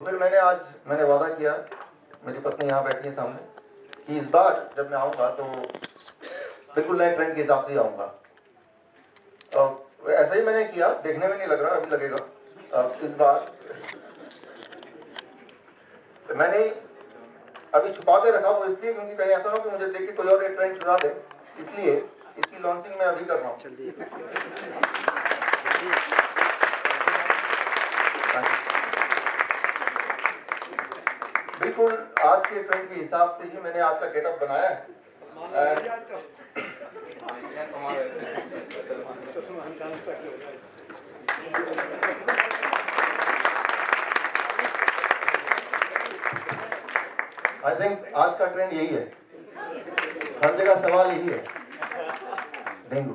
फिर मैंने वादा किया, मेरी पत्नी यहाँ बैठी है सामने, कि इस बार जब मैं आऊँगा तो बिल्कुल नए ट्रेंड के हिसाब से ही आऊँगा। ऐसा ही मैंने किया, देखने में नहीं लग रहा, अभी लगेगा। इस बार मैंने अभी छुपा के रखा, वो इसलिए क्योंकि कहीं ऐसा ना हो कि मुझे देख के कोई और एक ट्रेंड चुरा दे, इसलिए इसकी लॉन्चिंग मैं अभी कर रहा हूँ। बिल्कुल आज के ट्रेंड के हिसाब से ही मैंने आज का गेटअप बनाया है। आई थिंक आज का ट्रेंड यही है, हर जगह सवाल यही है, डेंगू,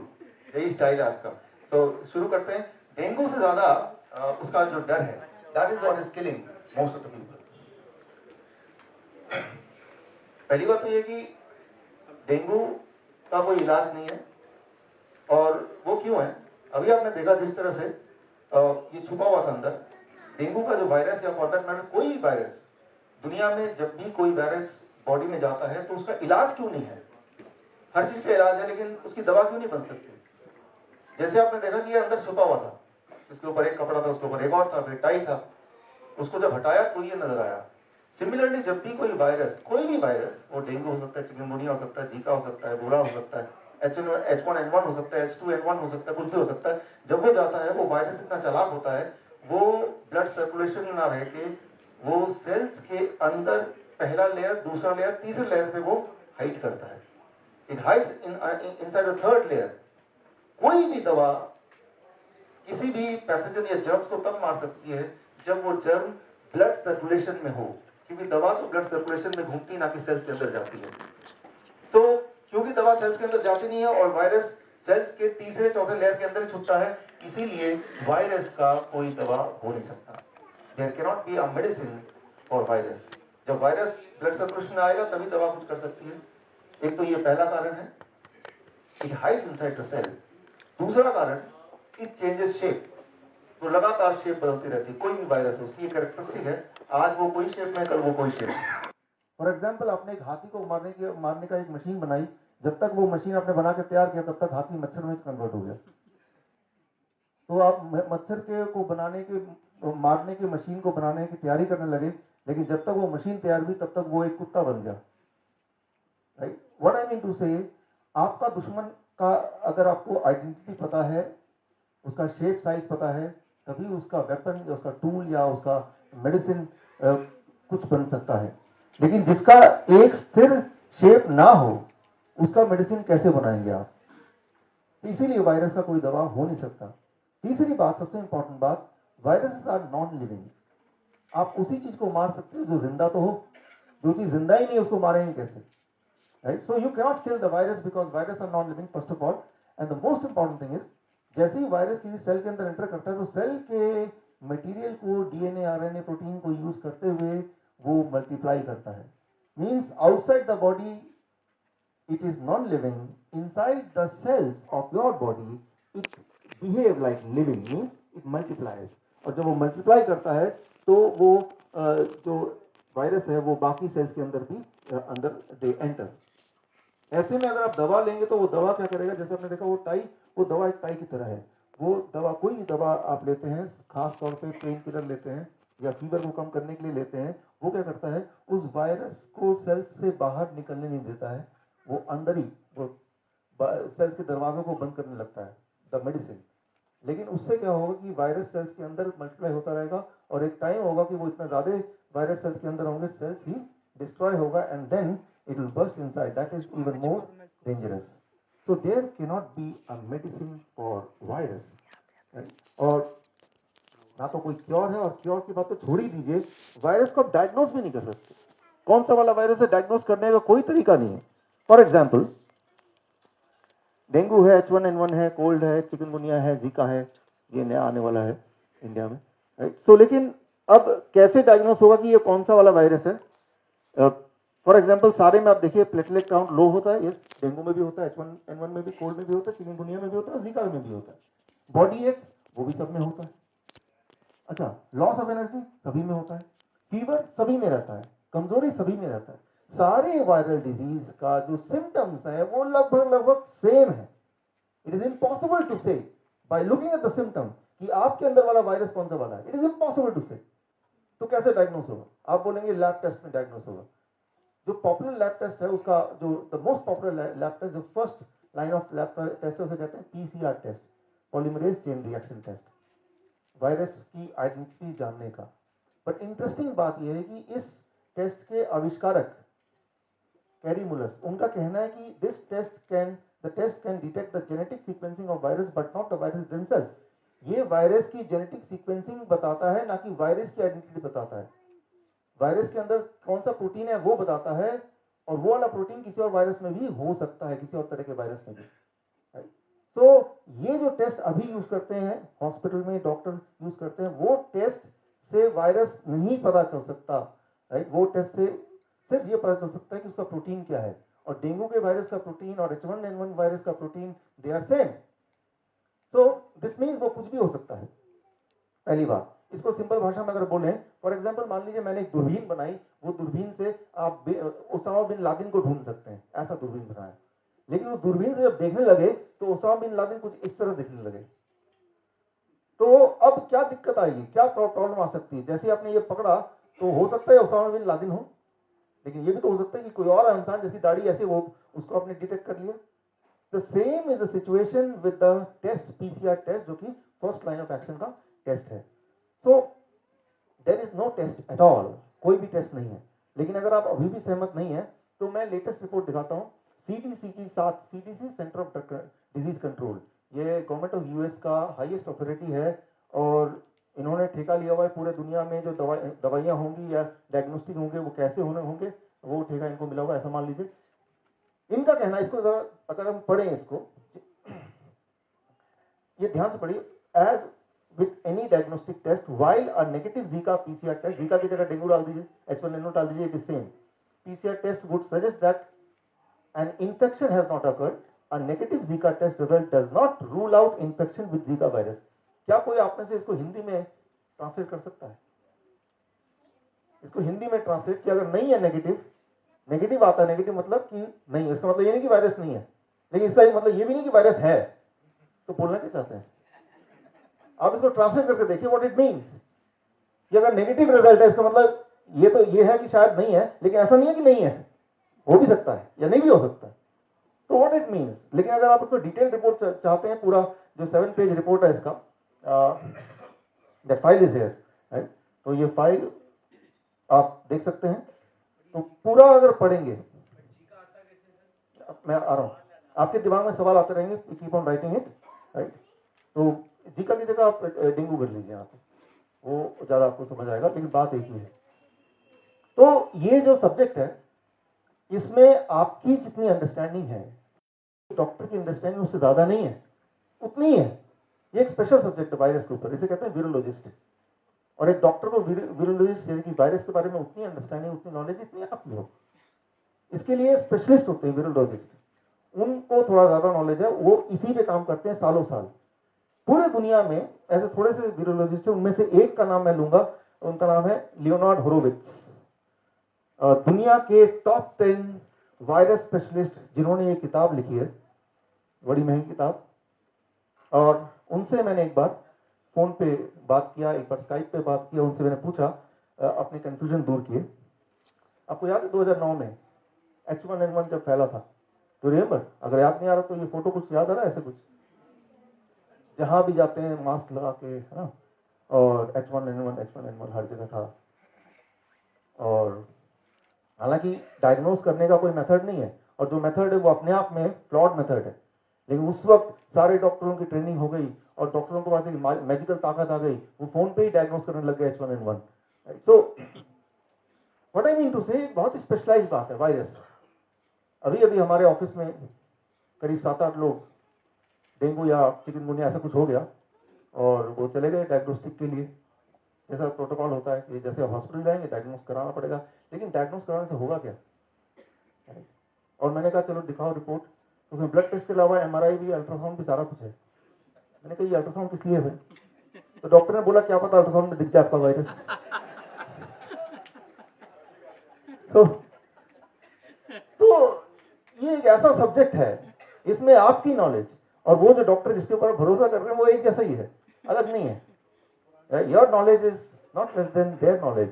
यही स्टाइल है आज का। तो शुरू करते हैं। डेंगू से ज्यादा उसका जो डर है, that is what is killing most of the people. पहली बात तो ये कि डेंगू का कोई इलाज नहीं है, और वो क्यों है? अभी आपने देखा जिस तरह से ये छुपा हुआ था अंदर। डेंगू का जो वायरस या फॉर दैट मैटर कोई भी वायरस, दुनिया में जब भी कोई वायरस बॉडी में जाता है तो उसका इलाज क्यों नहीं है? हर चीज का इलाज है, लेकिन उसकी दवा क्यों नहीं बन सकती? जैसे आपने देखा कि ये अंदर छुपा हुआ था, इसके ऊपर एक कपड़ा था, उसके ऊपर एक और था, फिर टाई था, उसको जब हटाया तो ये नजर आया। सिमिलरली जब भी कोई वायरस, कोई भी वायरस, वो डेंगू हो सकता है, चिकनगुनिया हो सकता है, जीका हो सकता है, बुरा हो सकता है, H1N1 हो सकता है, H2N1 हो सकता है, कुछ भी हो सकता है, जब वो जाता है वो वायरस इतना चालाक होता है, वो ब्लड सर्कुलेशन में ना रह के वो सेल्स के अंदर पहला लेयर, दूसरा लेयर, तीसरे लेयर पे वो हाइड करता है। It hides inside the third layer. कोई भी दवा किसी भी पैथोजन या जर्म्स को तब मार सकती है जब वो जर्म ब्लड सर्कुलेशन में हो, क्योंकि दवा तो ब्लड सर्कुलेशन में घूमती ना कि सेल्स के अंदर जाती है। तो क्योंकि दवा सेल्स के अंदर जाती नहीं है और वायरस सेल्स के तीसरे चौथे लेयर के अंदर ही छुपता है, इसीलिए वायरस का कोई दवा हो नहीं सकता। There can not be a medicine for virus. जब वायरस ब्लड सर्कुलेशन में आएगा तभी दवा कुछ कर सकती है। एक तो ये पहला कारण है, it hides inside the cell. दूसरा कारण, इट चेंजेस शेप। तो लगातार शेप बदलती रहती है। कोई भी वायरस है, उसकी कैरेक्टरिस्टिक है, आज वो कोई शेप में, कल वो कोई शेप में। फॉर एग्जाम्पल, आपने एक हाथी को मारने का एक मशीन बनाई, जब तक वो मशीन आपने बना के तैयार किया तब तक हाथी मच्छर में कन्वर्ट हो गया। तो आप मच्छर के को बनाने के, मारने की मशीन को बनाने की तैयारी करने लगे, लेकिन जब तक वो मशीन तैयार हुई तब तक वो एक कुत्ता बन गया। Right, what I mean to say, आपका दुश्मन का अगर आपको आइडेंटिटी पता है, उसका शेप साइज पता है, तभी उसका वेपन या उसका टूल या उसका मेडिसिन कुछ बन सकता है। लेकिन जिसका एक स्थिर शेप ना हो, उसका मेडिसिन कैसे बनाएंगे आप? इसीलिए वायरस का कोई दवा हो नहीं सकता। तीसरी बात, सबसे इंपॉर्टेंट बात, वायरस आर नॉन लिविंग। आप उसी चीज को मार सकते हो जो जिंदा तो हो, जो चीज जिंदा ही नहीं उसको मारेंगे कैसे? Right, so you cannot kill the virus because virus are non living, first of all. And the most important thing is, जैसे ही वायरस किसी सेल के अंदर एंटर करता है तो सेल के मटेरियल को, डीएनए, आरएनए, प्रोटीन को यूज करते हुए वो मल्टीप्लाई करता है। Means outside the body it is non-living, inside the cells of your body it behave like living, means it multiplies। और जब वो मल्टीप्लाई करता है तो वो जो वायरस है वो बाकी सेल्स के अंदर भी अंदर दे एंटर। ऐसे में अगर आप दवा लेंगे तो वो दवा क्या करेगा? जैसे आपने देखा वो टाई, वो दवा एक टाई की तरह है। वो दवा, कोई भी दवा आप लेते हैं, खास तौर पे पेन किलर लेते हैं या फीवर को कम करने के लिए लेते हैं, वो क्या करता है? उस वायरस को सेल्स से बाहर निकलने नहीं देता है, वो अंदर ही वो सेल्स के दरवाजों को बंद करने लगता है, द मेडिसिन। लेकिन उससे क्या होगा कि वायरस सेल्स के अंदर मल्टीप्लाई होता रहेगा और एक टाइम होगा कि वो इतना ज्यादा वायरस सेल्स के अंदर होंगे, सेल्स ही डिस्ट्रॉय होगा and then it will burst inside. That is even more dangerous. So there cannot be a medicine for virus. Right? और ना तो कोई क्योर है, और क्योर की बात तो छोड़ ही दीजिए, वायरस को आप डायग्नोस भी नहीं कर सकते। कौन सा वाला वायरस है, डायग्नोस करने का कोई तरीका नहीं है। फॉर एग्जाम्पल, डेंगू है, H1N1 है, कोल्ड है, चिकनगुनिया है, जीका है, ये नया आने वाला है इंडिया में। राइट, सो लेकिन अब कैसे डायग्नोस होगा कि ये कौन सा वाला वायरस है? फॉर एग्जाम्पल, सारे में आप देखिए प्लेटलेट काउंट लो होता है, यस, डेंगू में भी होता है, H1N1 में भी, कोल्ड में भी होता है, चिकनगुनिया में भी होता है, जीका में भी होता है। बॉडी एक, वो भी सब में होता है। अच्छा, लॉस ऑफ एनर्जी सभी में होता है। फीवर सभी में रहता है, कमजोरी सभी में रहता है। सारे वायरल डिजीज का जो सिम्टम्स है वो लगभग लगभग सेम है। इट इज इम्पॉसिबल टू से by looking at the symptom कि आपके अंदर वाला वायरस कौन सा वाला है। इट इज इम्पॉसिबल टू से। तो कैसे डायग्नोस होगा? आप बोलेंगे लैब टेस्ट में डायग्नोस होगा। जो पॉपुलर लैब टेस्ट है उसका जो the most popular lab test, जो first line of lab test है उसे कहते हैं PCR test, polymerase chain reaction test, virus की आइडेंटिटी जानने का। बट इंटरेस्टिंग बात यह है कि इस टेस्ट के आविष्कारक कैरी मुलस, उनका कहना है कि the test can detect the genetic sequencing of virus but not the virus themselves. ये वायरस की जेनेटिक सीक्वेंसिंग बताता है, ना कि वायरस की आइडेंटिटी बताता है। वायरस के अंदर कौन सा प्रोटीन है वो बताता है, और वो वाला प्रोटीन किसी और वायरस में भी हो सकता है, किसी और तरह के वायरस में भी। तो ये जो टेस्ट अभी यूज करते हैं हॉस्पिटल में, डॉक्टर यूज करते हैं, वो टेस्ट से वायरस नहीं पता चल सकता। राइट, वो टेस्ट से सिर्फ ये पता चल सकता है कि उसका प्रोटीन क्या है। और डेंगू के वायरस का प्रोटीन और H1N1 वायरस का protein they are same. So this means वो कुछ भी हो सकता है। पहली बात, इसको सिंपल भाषा में अगर बोलें, फॉर एग्जांपल मान लीजिए मैंने एक दूरबीन बनाई, वो दूरबीन से आप ओसामा बिन लादेन को ढूंढ सकते हैं, ऐसा दूरबीन बनाया। लेकिन वो दूरबीन से जब देखने लगे तो ओसामा बिन लादेन कुछ इस तरह दिखने लगे। तो अब क्या दिक्कत आएगी, क्या प्रॉब्लम आ सकती है? जैसे आपने ये पकड़ा तो हो सकता है ओसामा बिन लादेन हो, लेकिन ये भी तो हो सकता है कि कोई और इंसान जैसी दाढ़ी ऐसे वो उसको आपने डिटेक्ट कर लिया। The same is the situation with the test, PCR test, जो कि फर्स्ट लाइन ऑफ एक्शन का टेस्ट है। So there is no test at all, कोई भी टेस्ट नहीं है। लेकिन अगर आप अभी भी सहमत नहीं है तो मैं लेटेस्ट रिपोर्ट दिखाता हूं। सीडीसी की साथ, CDC centre of disease control, ये गवर्नमेंट ऑफ यूएस का हाईएस्ट अथॉरिटी है, और इन्होंने ठेका लिया हुआ है पूरे दुनिया में जो दवाइयां होंगी या डायग्नोस्टिक होंगे वो कैसे होंगे, वो ठेका इनको मिला हुआ है, ऐसा मान लीजिए। इनका कहना है, इसको जरा अगर हम पढ़ें इसको, ये ध्यान से पढ़िए। As with any diagnostic test, while a negative Zika PCR test, Zika की जगह डेंगू डाल दीजिए, H1N1 डाल दीजिए, it is same. PCR test would suggest that an infection has not occurred. A negative Zika test result does not rule out infection with Zika virus. क्या कोई आप में से इसको हिंदी में ट्रांसलेट कर सकता है? इसको हिंदी में ट्रांसलेट किया, अगर नहीं है नेगेटिव, नेगेटिव आता है, नेगेटिव मतलब कि नहीं, इसका मतलब ये नहीं कि वायरस नहीं है, लेकिन इसका मतलब ये भी नहीं कि वायरस है। तो बोलना क्या चाहते हैं आप? इसको ट्रांसलेट करके देखिए व्हाट इट मींस। कि अगर नेगेटिव रिजल्ट है इसका मतलब ये तो ये है कि शायद नहीं है, लेकिन ऐसा नहीं है कि नहीं है, हो भी सकता है या नहीं भी हो सकता है। तो व्हाट इट मींस। लेकिन अगर आप उसको डिटेल रिपोर्ट चाहते हैं, पूरा जो 7 पेज रिपोर्ट है इसका, that file is here, right. तो ये फाइल आप देख सकते हैं। तो पूरा अगर पढ़ेंगे, मैं आ रहा हूं, आपके दिमाग में सवाल आते रहेंगे, keep on writing it, right. तो जीका की जगह आप डेंगू कर लीजिए, यहाँ पे वो ज्यादा आपको समझ आएगा, लेकिन बात एक ही है। तो ये जो सब्जेक्ट है, इसमें आपकी जितनी अंडरस्टैंडिंग है, डॉक्टर की अंडरस्टैंडिंग उससे ज्यादा नहीं है, उतनी है। ये एक स्पेशल सब्जेक्ट है वायरस के ऊपर, इसे कहते हैं वीरोलॉजिस्ट। और एक डॉक्टर को वीरोलॉजिस्ट यानी कि वायरस के बारे में उतनी अंडरस्टैंडिंग, उतनी नॉलेज जितनी आपकी हो। इसके लिए स्पेशलिस्ट होते हैं वीरोलॉजिस्ट, उनको थोड़ा ज्यादा नॉलेज है, वो इसी पे काम करते हैं सालों साल। पूरे दुनिया में ऐसे थोड़े से वीरोलॉजिस्ट है, उनमें से एक का नाम मैं लूंगा, उनका नाम है लियोनार्ड होरोविट्ज। दुनिया के टॉप 10 वायरस स्पेशलिस्ट जिन्होंने ये किताब लिखी है, बड़ी महंगी किताब। और उनसे मैंने एक बार फोन पे बात किया, एक बार स्काइप पे बात किया, उनसे मैंने पूछा, अपने कंफ्यूजन दूर किए। आपको याद है 2009 में H1N1 जब फैला था, तो रिमेंबर, अगर याद नहीं आ रहा तो ये फोटो कुछ याद आ रहा है? ऐसे कुछ जहां भी जाते हैं मास्क लगा के, है ना, और H1N1 हर जगह था। और हालांकि डायग्नोस करने का कोई मेथड नहीं है, और जो मेथड है वो अपने आप में फ्लॉड मेथड है, लेकिन उस वक्त सारे डॉक्टरों की ट्रेनिंग हो गई और डॉक्टरों के पास एक मैजिकल ताकत आ गई, वो फोन पे ही डायग्नोस करने लग गए H1N1। So what I mean to say, बहुत स्पेशलाइज्ड बात है वायरस। अभी अभी हमारे ऑफिस में करीब 7-8 लोग डेंगू या चिकनगुनिया ऐसा कुछ हो गया, और वो चले गए डायग्नोस्टिक के लिए। जैसा प्रोटोकॉल होता है कि जैसे हॉस्पिटल जाएंगे डायग्नोस कराना पड़ेगा, लेकिन डायग्नोस कराने से होगा क्या? और मैंने कहा चलो दिखाओ रिपोर्ट, उसमें ब्लड टेस्ट के अलावा MRI भी, अल्ट्रासाउंड भी, सारा कुछ है। मैंने कहा ये अल्ट्रासाउंड किस लिए है? तो डॉक्टर ने बोला क्या पता अल्ट्रासाउंड में दिख जाए आपका वायरस। एक ऐसा सब्जेक्ट है, इसमें आपकी नॉलेज और वो जो डॉक्टर जिसके ऊपर भरोसा कर रहे हैं वो एक जैसा ही है, अलग नहीं है। Your knowledge is not less than their knowledge,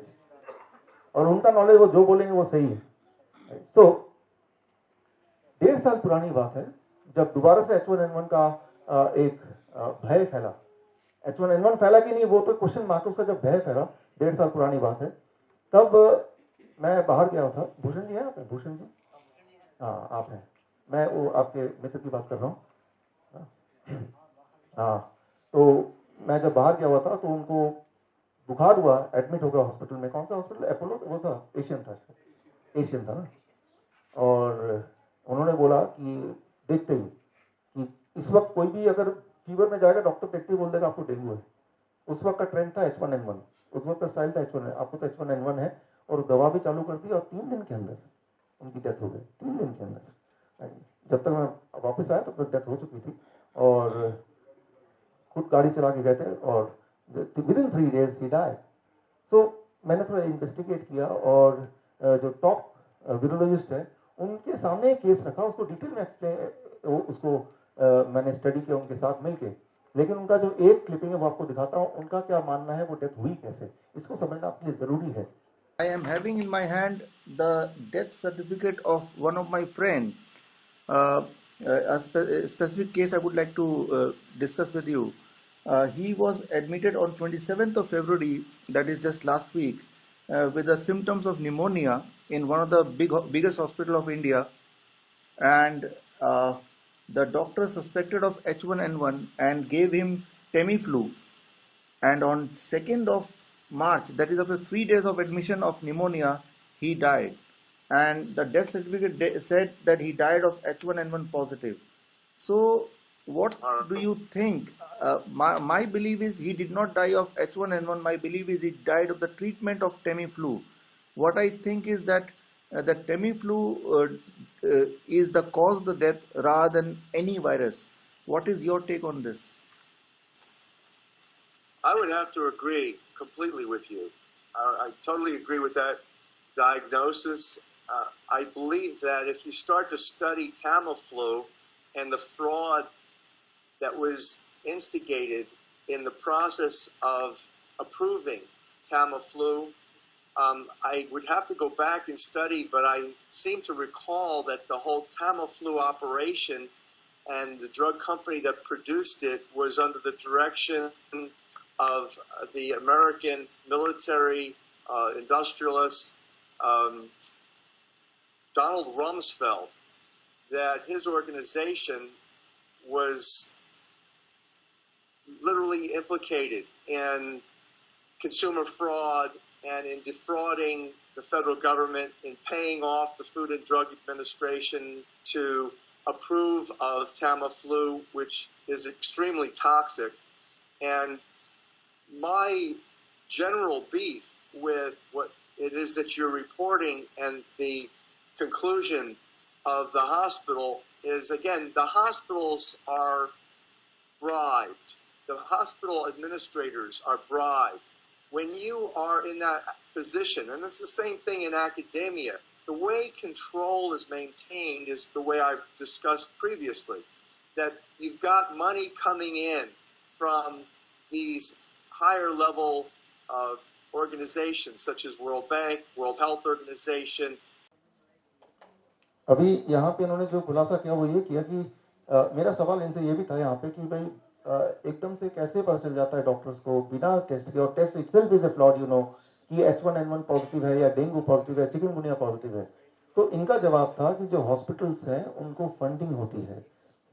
और उनका नॉलेज वो जो बोलेंगे वो सही है। तो 1.5 साल पुरानी बात है जब दोबारा से H1N1 का एक भय फैला। H1N1 फैला कि नहीं वो तो क्वेश्चन मार्क, उसका जब भय फैला 1.5 साल पुरानी बात है, तब मैं बाहर गया था। भूषण जी हैं आप? भूषण जी, हाँ आप हैं। मैं वो आपके मित्र की बात कर रहा हूँ। हाँ, तो मैं जब बाहर गया हुआ था तो उनको बुखार हुआ, एडमिट हो गया हॉस्पिटल में। कौन सा हॉस्पिटल? अपोलो वो था, एशियन था, एशियन था ना। और उन्होंने बोला कि देखते ही कि इस वक्त कोई भी अगर फीवर में जाएगा, डॉक्टर देखते ही बोल देगा आपको डेंगू है। उस वक्त का ट्रेंड था H1N1, उस वक्त का स्टाइल था H1N1, आपको तो H1N1 है, और दवा भी चालू कर दी और 3 दिन के अंदर उनकी डेथ हो गई। 3 दिन के अंदर, जब तक मैं वापस आया तब तक डेथ हो चुकी थी। और खुद गाड़ी चला के गए थे और विदिन 3 days ही डाइड। तो मैंने थोड़ा इन्वेस्टिगेट किया और जो टॉप वीरोलॉजिस्ट है उनके सामने एक केस रखा, उसको डिटेल में एक्सप्लेन, उसको मैंने स्टडी किया उनके साथ मिलके। लेकिन उनका जो एक क्लिपिंग है वो आपको दिखाता हूँ, उनका क्या मानना है, वो डेथ हुई कैसे, इसको समझना आपके लिए जरूरी है। I am having in my hand the death certificate of one of my friend. A specific case I would like to discuss with you. He was admitted on 27th of February, that is just last week, with the symptoms of pneumonia in one of the biggest hospital of India, and the doctor suspected of H1N1 and gave him Tamiflu. And on 2nd of March, that is after 3 days of admission of pneumonia, he died. And the death certificate said that he died of H1N1 positive. So what do you think? My belief is he did not die of H1N1. My belief is he died of the treatment of Tamiflu. What I think is that the Tamiflu is the cause of the death rather than any virus. What is your take on this? I would have to agree completely with you. I totally agree with that diagnosis. I believe that if you start to study Tamiflu and the fraud that was instigated in the process of approving Tamiflu, I would have to go back and study, but I seem to recall that the whole Tamiflu operation and the drug company that produced it was under the direction of the American military industrialist Donald Rumsfeld, that his organization was literally implicated in consumer fraud and in defrauding the federal government, in paying off the Food and Drug Administration to approve of Tamiflu, which is extremely toxic. And my general beef with what it is that you're reporting and the conclusion of the hospital is, again, the hospitals are bribed. The hospital administrators are bribed. When you are in that position, and it's the same thing in academia, the way control is maintained is the way I've discussed previously, that you've got money coming in from these higher level organizations such as World Bank, World Health Organization. अभी यहाँ पे इन्होंने जो खुलासा किया वो ये किया कि मेरा सवाल इनसे ये भी था यहाँ पे कि भाई एकदम से कैसे पता चल जाता है डॉक्टर्स को बिना टेस्ट के, और test itself is a flawed, you know, कि H1N1 पॉजिटिव है या डेंगू पॉजिटिव है, चिकनगुनिया पॉजिटिव है। तो इनका जवाब था कि जो हॉस्पिटल्स हैं उनको फंडिंग होती है,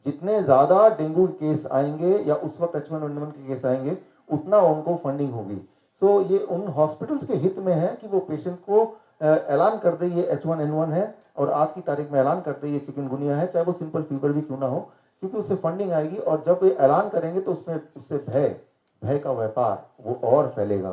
जितने ज्यादा डेंगू केस आएंगे या उस वक्त H1N1 के केस आएंगे उतना उनको फंडिंग होगी। सो ये उन हॉस्पिटल्स के हित में है कि वो पेशेंट को ऐलान कर दे ये H1N1 है और आज की तारीख में ऐलान कर दे ये चिकनगुनिया है, चाहे वो सिंपल फीवर भी क्यों ना हो, क्योंकि उससे फंडिंग आएगी। और जब ये ऐलान करेंगे तो उससे भय का व्यापार वो और फैलेगा।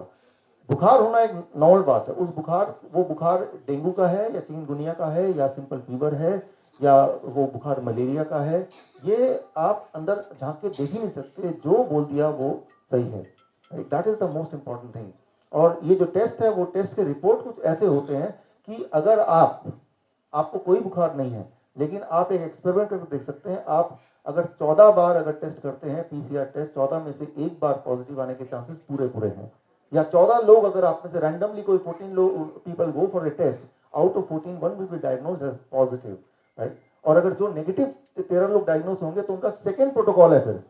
बुखार होना एक नॉर्मल बात है, वो बुखार डेंगू का है या चिकनगुनिया का है या सिंपल फीवर है या वो बुखार मलेरिया का है, ये आप अंदर झांक के देख ही नहीं सकते, जो बोल दिया वो सही है। That is the most important thing. और ये जो टेस्ट है वो टेस्ट के रिपोर्ट कुछ ऐसे होते हैं कि अगर आपको कोई बुखार नहीं है लेकिन आप एक एक्सपेरिमेंट करके देख सकते हैं। आप अगर 14 बार अगर टेस्ट करते हैं पीसीआर टेस्ट, 14 में से एक बार पॉजिटिव आने के चांसेस पूरे पूरे हैं। या 14 लोग अगर आप में से रैंडमली कोई 14 लोग people go for a test, out of 14 one will be diagnosed as positive, right. और अगर जो नेगेटिव 13 लोग डायग्नोज होंगे तो उनका सेकेंड प्रोटोकॉल है, फिर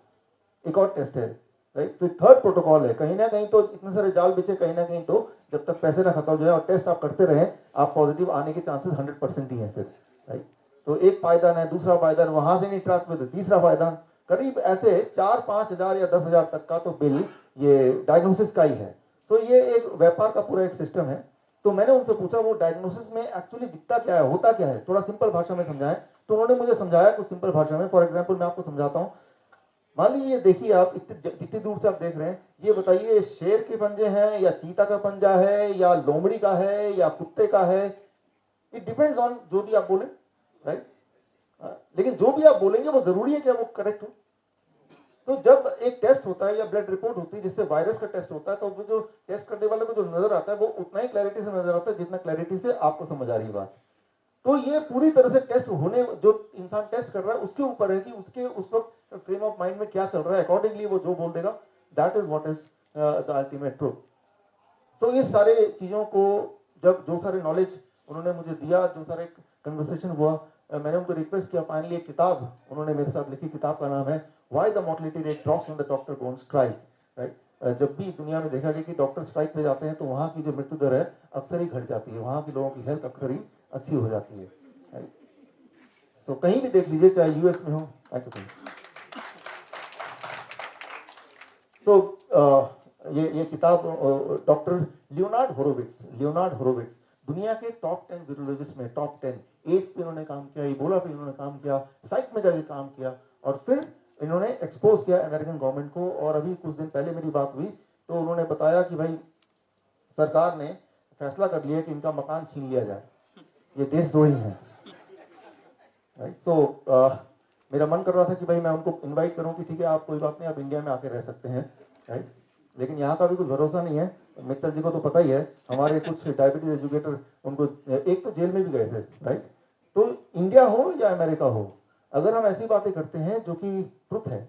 एक और टेस्ट है, राइट। तो थर्ड प्रोटोकॉल है। कहीं ना कहीं तो इतने सारे जाल बिछे, कहीं ना कहीं तो जब तक पैसे ना खत्म हो जाए और टेस्ट आप करते रहे, आप पॉजिटिव आने के चांसेस 100% ही है फिर, राइट। तो एक पायदान है, दूसरा पायदान, वहां से नहीं ट्रैक में, तीसरा पायदान, करीब ऐसे 4-5 हजार या 10,000 तक का तो बिल ये डायग्नोसिस का ही है। तो ये एक व्यापार का पूरा एक सिस्टम है। तो मैंने उनसे पूछा वो डायग्नोसिस में एक्चुअली दिखता क्या है, होता क्या है, थोड़ा सिंपल भाषा में समझाएं। तो उन्होंने मुझे समझाया कुछ सिंपल भाषा में। फॉर एग्जाम्पल मैं आपको समझाता हूँ। मान लीजिए, देखिए आप इतनी दूर से आप देख रहे हैं, ये बताइए शेर के पंजे हैं या चीता का पंजा है या लोमड़ी का है या कुत्ते का है, इट डिपेंड्स ऑन जो भी आप बोले, राइट। लेकिन जो भी आप बोलेंगे वो जरूरी है क्या वो करेक्ट हो। तो जब एक टेस्ट होता है या ब्लड रिपोर्ट होती है जिससे वायरस का टेस्ट होता है, तो वो जो टेस्ट करने वाले को जो नजर आता है वो उतना ही क्लैरिटी से नजर आता है जितना क्लैरिटी से आपको समझ आ रही बात। तो ये पूरी तरह से टेस्ट होने, जो इंसान टेस्ट कर रहा है उसके ऊपर है कि उसके उस वक्त फ्रेम ऑफ माइंड में क्या चल रहा है, अकॉर्डिंगली वो जो बोल देगा, that is what is the ultimate truth. तो ये सारे चीजों को, जब जो सारे नॉलेज उन्होंने मुझे दिया, जो सारे कन्वर्सेशन हुआ, मैंने उनको रिक्वेस्ट किया। फाइनली एक किताब उन्होंने मेरे साथ लिखी, किताब का नाम है why the mortality rate drops when the doctor go on strike, right. जब भी दुनिया में देखा गया कि डॉक्टर स्ट्राइक पे जाते हैं तो वहां की जो मृत्यु दर है अक्सर ही घट जाती है, वहां के लोगों की हेल्थ अक्सर ही अच्छी हो जाती है, राइट। तो कहीं भी देख लीजिए, चाहे यूएस में हो। तो ये किताब डॉक्टर लियोनार्ड होरोविट्ज दुनिया के टॉप 10 वीरोलॉजिस्ट में टॉप 10, एड्स पे इन्होंने काम किया, इबोला पे इन्होंने काम किया, साइक में जाके काम किया, और फिर इन्होंने एक्सपोज किया अमेरिकन गवर्नमेंट को। और अभी कुछ दिन पहले मेरी बात हुई तो उन्होंने बताया कि भाई सरकार ने फैसला कर लिया कि इनका मकान छीन लिया जाए, ये देशद्रोही है, राइट। तो मेरा मन कर रहा था कि भाई मैं उनको इनवाइट करूं कि ठीक है आप कोई बात नहीं, आप इंडिया में आके रह सकते हैं, राइट। लेकिन यहाँ का भी कुछ भरोसा नहीं है। मित्तल जी को तो पता ही है, हमारे कुछ डायबिटीज एजुकेटर उनको एक तो जेल में भी गए थे, राइट। तो इंडिया हो या अमेरिका हो, अगर हम ऐसी बातें करते हैं जो कि ट्रुथ है,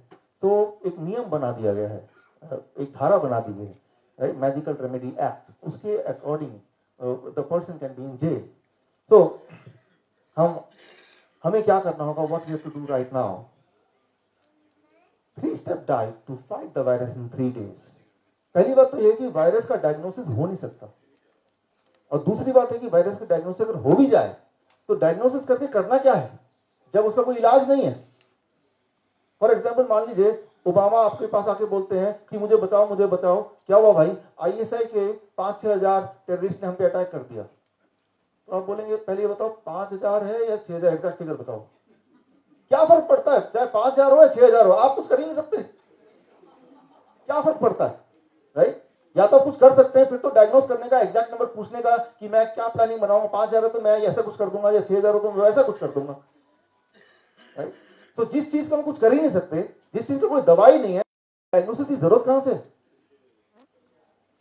तो एक नियम बना दिया गया है, एक धारा बना दी गई है, राइट, मैजिकल रेमेडी एक्ट, उसके according the person can be in jail. तो हमें क्या करना होगा, what we have to do right now, 3-step diet to fight the virus in 3 days। पहली बात तो यह है कि वायरस का डायग्नोसिस हो नहीं सकता, और दूसरी बात है कि वायरस का डायग्नोसिस अगर हो भी जाए तो डायग्नोसिस करके करना क्या है जब उसका कोई इलाज नहीं है। फॉर एग्जाम्पल मान लीजिए ओबामा आपके पास आके बोलते हैं कि मुझे बचाओ मुझे बचाओ, क्या हुआ भाई, आईएसआई के 5-6 हजार टेररिस्ट ने हम पे अटैक कर दिया। तो आप बोलेंगे पहले ये बताओ 5,000 है या 6,000, एग्जैक्ट फिगर बताओ, क्या फर्क पड़ता है, चाहे 5,000 हो या 6,000 हो, आप कुछ कर ही नहीं सकते, क्या फर्क पड़ता है, राइट। या तो कुछ कर सकते हैं, फिर तो डायग्नोस करने का, एग्जैक्ट नंबर पूछने का कि मैं क्या प्लानिंग बनाऊंगा, 5,000 है तो मैं ऐसा कुछ कर दूंगा, या 6,000 हो तो मैं वैसा कुछ कर दूंगा, राइट। तो जिस चीज का हम कुछ कर ही नहीं सकते, जिस चीज का कोई दवाई नहीं है, डायग्नोसिस की जरूरत कहां से।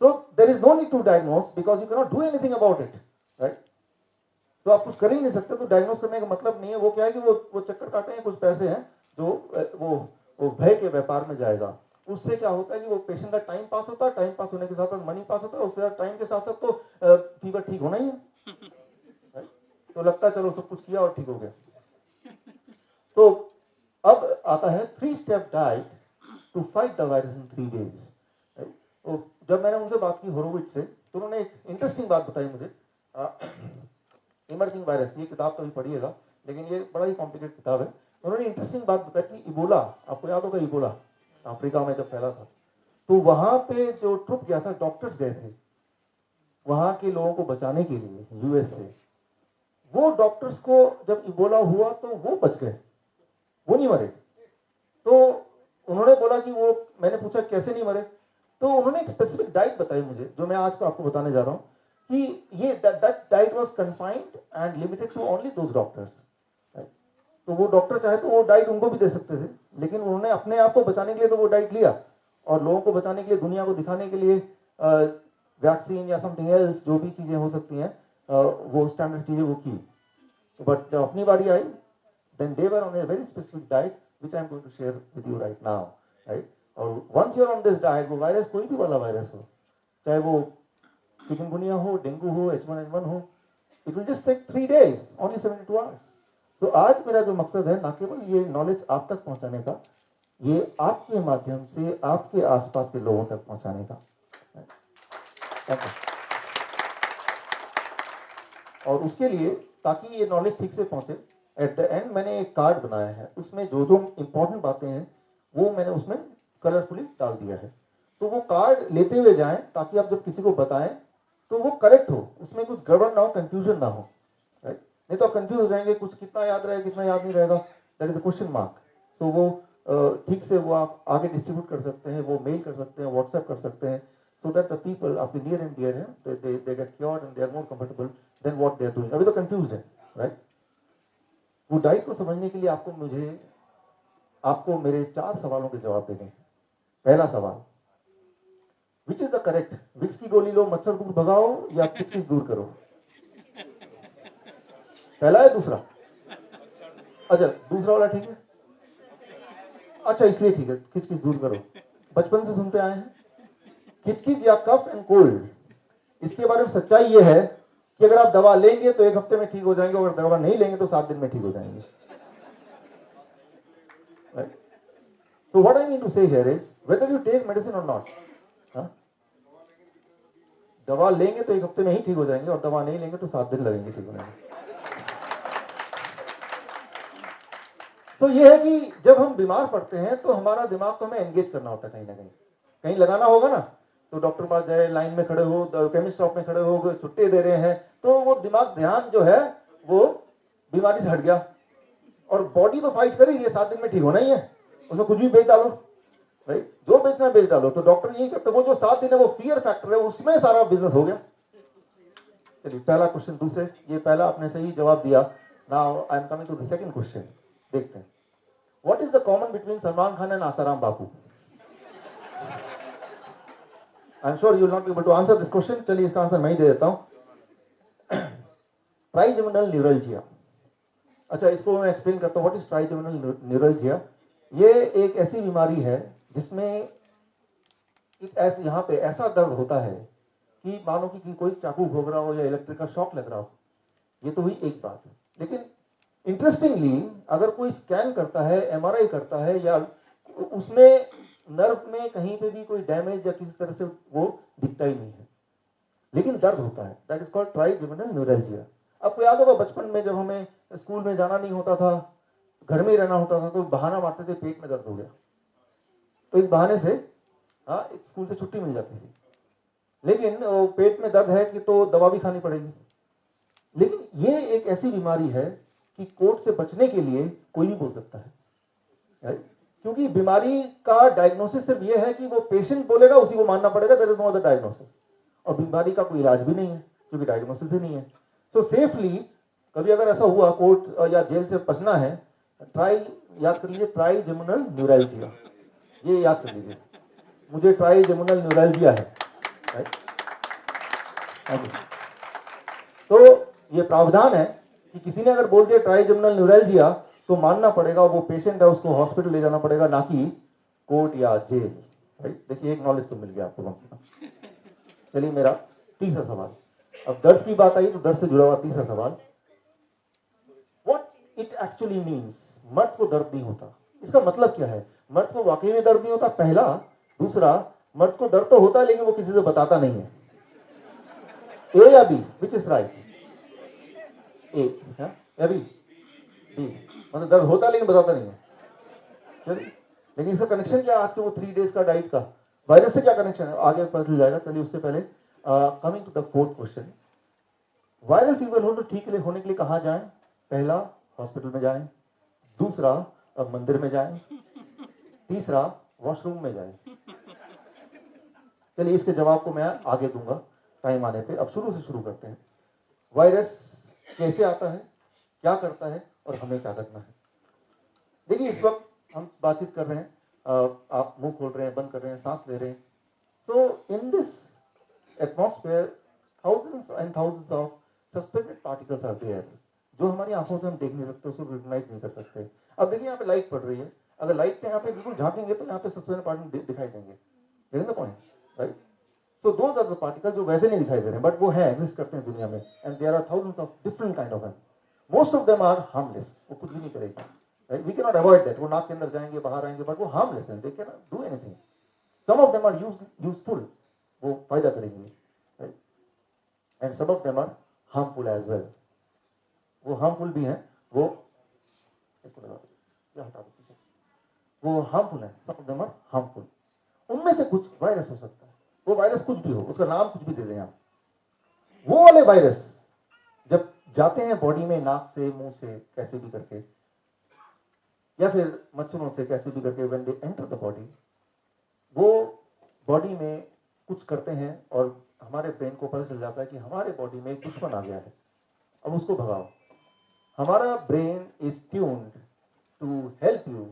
So there is no need to diagnose because you cannot do anything about it, right? तो आप कुछ कर ही नहीं सकते, तो डायग्नोस करने का मतलब नहीं है। वो क्या है कि वो चक्कर काटे हैं, कुछ पैसे हैं जो वो भय के व्यापार में जाएगा। उससे क्या होता है कि वो पेशेंट का टाइम पास होता है, टाइम पास होने के साथ साथ मनी पास होता है, उसके साथ टाइम के साथ साथ तो फीवर ठीक होना ही है, right? तो लगता है चलो सब कुछ किया और ठीक हो गया। तो अब आता है 3-step diet to fight the virus in 3 days। तो जब मैंने उनसे बात की होरोविट्ज से, तो उन्होंने एक इंटरेस्टिंग बात बताई मुझे। इमर्जिंग वायरस, ये किताब कभी पढ़िएगा, लेकिन ये बड़ा ही कॉम्प्लिकेटेड किताब है। उन्होंने इंटरेस्टिंग बात बताई कि इबोला, आपको याद होगा इबोला अफ्रीका में जब फैला था, तो वहां पे जो ट्रुप गया था, डॉक्टर्स गए थे वहां के लोगों को बचाने के लिए यूएस से। वो डॉक्टर्स को जब इबोला हुआ तो वो बच गए, वो नहीं मरे। तो उन्होंने बोला कि वो, मैंने पूछा कैसे नहीं मरे, तो उन्होंने एक स्पेसिफिक डाइट बताई मुझे, जो मैं आज को आपको बताने जा रहा हूं कि ये that diet was confined and limited to only those doctors. तो वो डॉक्टर चाहे तो वो डाइट उनको भी दे सकते थे, लेकिन उन्होंने अपने आप को बचाने के लिए तो वो डाइट लिया, और लोगों को बचाने के लिए, दुनिया को दिखाने के लिए वैक्सीन या समथिंग एल्स, जो भी चीजें हो सकती हैं वो स्टैंडर्ड चीजें वो की। बट जब अपनी बारी आई then they were on a very specific diet, which I am going to share with you right now, right? और once you are on this diet, वो वायरस कोई भी वाला वायरस हो, चाहे वो चिकनगुनिया हो, डेंगू हो, H1N1 हो, it will just take 3 days, only 72 hours. तो आज मेरा जो मकसद है, ना केवल ये नॉलेज आप तक पहुंचाने का, ये आपके माध्यम से आपके आसपास के लोगों तक पहुंचाने का। और उसके लिए ताकि ये नॉलेज ठीक से पहुंचे, एट द एंड मैंने एक कार्ड बनाया है, उसमें जो जो इंपॉर्टेंट बातें हैं वो मैंने उसमें कलरफुली डाल दिया है। तो वो कार्ड लेते हुए जाएं ताकि आप जब किसी को बताएं तो वो करेक्ट हो, उसमें कुछ गड़बड़ ना हो, कंफ्यूजन ना हो, राइट? नहीं तो आप कंफ्यूज हो जाएंगे, कुछ कितना याद रहेगा कितना याद नहीं रहेगा, that is the question mark. तो वो ठीक से वो आप आगे डिस्ट्रीब्यूट कर सकते हैं, वो मेल कर सकते हैं, व्हाट्सएप कर सकते हैं, so that the people आपके near and dear हैं, they get cured and they are more comfortable than what they are doing. अभी तो confused है, right? वो डाइट को समझने के लिए आपको मेरे 4 सवालों के जवाब देने हैं। पहला सवाल, which is the correct, Vicks की गोली लो मच्छर दूर भगाओ या किचकिच दूर करो? पहला है दूसरा? अच्छा, दूसरा वाला ठीक है, अच्छा इसलिए ठीक है, किचकिच दूर करो। बचपन से सुनते आए हैं किचकिच या कफ एंड कोल्ड, इसके बारे में सच्चाई यह है कि अगर आप दवा लेंगे तो 1 हफ्ते में ठीक हो जाएंगे, अगर दवा नहीं लेंगे तो 7 दिन में ठीक हो जाएंगे, right? So what I mean to say here is whether you take medicine or not, दवा लेंगे तो 1 हफ्ते में ही ठीक हो जाएंगे और दवा नहीं लेंगे तो 7 दिन लगेंगे ठीक होने में। तो ये है कि जब हम बीमार पड़ते हैं तो हमारा दिमाग को हमें एंगेज करना होता है, कहीं ना कहीं लगाना होगा ना। तो डॉक्टर पास जाए, लाइन में खड़े हो, केमिस्ट शॉप में खड़े हो, छुट्टी दे रहे हैं, तो वो दिमाग ध्यान जो है वो बीमारी से हट गया और बॉडी तो फाइट कर ही रही है, 7 दिन में ठीक होना ही है, उसमें कुछ भी बेच डालो, राइट? जो बेचना है बेच डालो। तो डॉक्टर यही करते, वो जो 7 दिन है वो फियर फैक्टर है, उसमें सारा बिजनेस हो गया। चलिए पहला क्वेश्चन, दूसरे, ये पहला आपने सही जवाब दिया। Now I am coming to the second question, देखते हैं। What is the common between Salman Khan and Asaram Bapu? I am sure you will not be able to answer this question. चलिए इसका आंसर मैं ही दे देता हूं। Trigeminal neuralgia. अच्छा, इसको मैं एक्सप्लेन करता हूं। What is trigeminal neuralgia? ये एक ऐसी बीमारी है जिसमें यहाँ पे ऐसा दर्द होता है कि मानो कि कोई चाकू भोग रहा हो या इलेक्ट्रिक का शॉक लग रहा हो। ये तो हुई एक बात है, लेकिन इंटरेस्टिंगली अगर कोई स्कैन करता है, एमआरआई करता है, या उसमें नर्व में कहीं पे भी कोई डैमेज या किसी तरह से वो दिखता ही नहीं है, लेकिन दर्द होता है। That is called trigeminal neuralgia. आपको याद होगा बचपन में जब हमें स्कूल में जाना नहीं होता था, घर में ही रहना होता था, तो बहाना मारते थे पेट में दर्द हो गया, तो इस बहाने से स्कूल से छुट्टी मिल जाती थी। लेकिन पेट में दर्द है कि तो दवा भी खानी पड़ेगी। लेकिन ये एक ऐसी बीमारी है कि कोर्ट से बचने के लिए कोई भी बोल सकता है, राइट? क्योंकि बीमारी का डायग्नोसिस सिर्फ ये है कि वो पेशेंट बोलेगा, उसी को मानना पड़ेगा, there is no other diagnosis. और बीमारी का कोई इलाज भी नहीं है क्योंकि डायग्नोसिस ही नहीं है। सो सेफली कभी अगर ऐसा हुआ कोर्ट या जेल से बचना है, याद कर लीजिए, ट्राइजेमिनल न्यूरल्जिया, ये याद कर लीजिए, मुझे ट्राइजेमिनल न्यूरल्जिया है, राइट? तो ये प्रावधान है कि किसी ने अगर बोल दिया ट्राइजेमिनल न्यूरल्जिया तो मानना पड़ेगा, वो पेशेंट है उसको हॉस्पिटल ले जाना पड़ेगा, ना कि कोर्ट या जेल, राइट? देखिए एक नॉलेज तो मिल गया आपको कम से कम। चलिए मेरा तीसरा सवाल, अब दर्द की बात आई तो दर्द से जुड़ा हुआ तीसरा सवाल, व्हाट इट एक्चुअली मीन्स। मर्द को दर्द नहीं होता, इसका मतलब क्या है? मर्द को वाकई में दर्द नहीं होता, पहला। दूसरा, मर्द को दर्द तो होता है लेकिन वो किसी से बताता नहीं है। ए या बी, विच इज राइट? ए या बी? बी, मतलब दर्द होता है लेकिन बताता नहीं है। चलिए, लेकिन इसका कनेक्शन क्या आज के वो 3 डेज का डाइट का वायरस से क्या कनेक्शन है, आगे पता चल जाएगा। चलिए उससे पहले coming to the fourth question, viral fever हो तो ठीक होने के लिए कहाँ जाएं? पहला, हॉस्पिटल में जाएं। दूसरा, मंदिर में जाएं। तीसरा, वॉशरूम में जाएं। चलिए इसके जवाब को मैं आगे दूंगा टाइम आने पे। अब शुरू से शुरू करते हैं। वायरस कैसे आता है, क्या करता है और हमें क्या करना है? देखिए इस वक्त हम बातचीत कर रहे हैं, आप मुंह खोल रहे हैं, बंद कर रहे हैं, सांस ले रहे हैं। So in this atmosphere thousands and thousands of suspended particles are there. जो हमारी आंखों से हम देख नहीं सकते, उसको रिकॉग्नाइज नहीं कर सकते। अब देखिए यहाँ पे लाइट पड़ रही है, अगर लाइट पे यहाँ पे बिल्कुल झांकेंगे तो यहाँ पे सस्पेंशन पार्टिकल दिखाई देंगे, getting the point, right? So those are the particle जो वैसे नहीं दिखाई दे रहे हैं, बट वो है, एग्जिस्ट करते हैं दुनिया में, and there are thousands of different kind of एम। Most of them are harmless, वो कुछ भी नहीं करेगी, right? We can not avoid that, वो नाक के अंदर जाएंगे, बाहर आएंगे, बट वो हार्मलेस है, they can not do anything. Some of them are useful, वो फायदा करेंगे, right? And some of them are harmful as well, वो हार्मफुल भी हैं, वो इसको लगा दो, हटा दो पीछे, वो हार्मफुल है, सम ऑफ देम आर हार्मफुल। उनमें से कुछ वायरस हो सकता है, वो वायरस कुछ भी हो, उसका नाम कुछ भी दे दें आप। वो वाले वायरस जब जाते हैं बॉडी में, नाक से, मुंह से, कैसे भी करके, या फिर मच्छरों से कैसे भी करके, when they enter the body, वो बॉडी में कुछ करते हैं और हमारे ब्रेन को पता चल जाता है कि हमारे बॉडी में एक दुश्मन आ गया है, अब उसको भगाओ। हमारा brain is tuned to help you,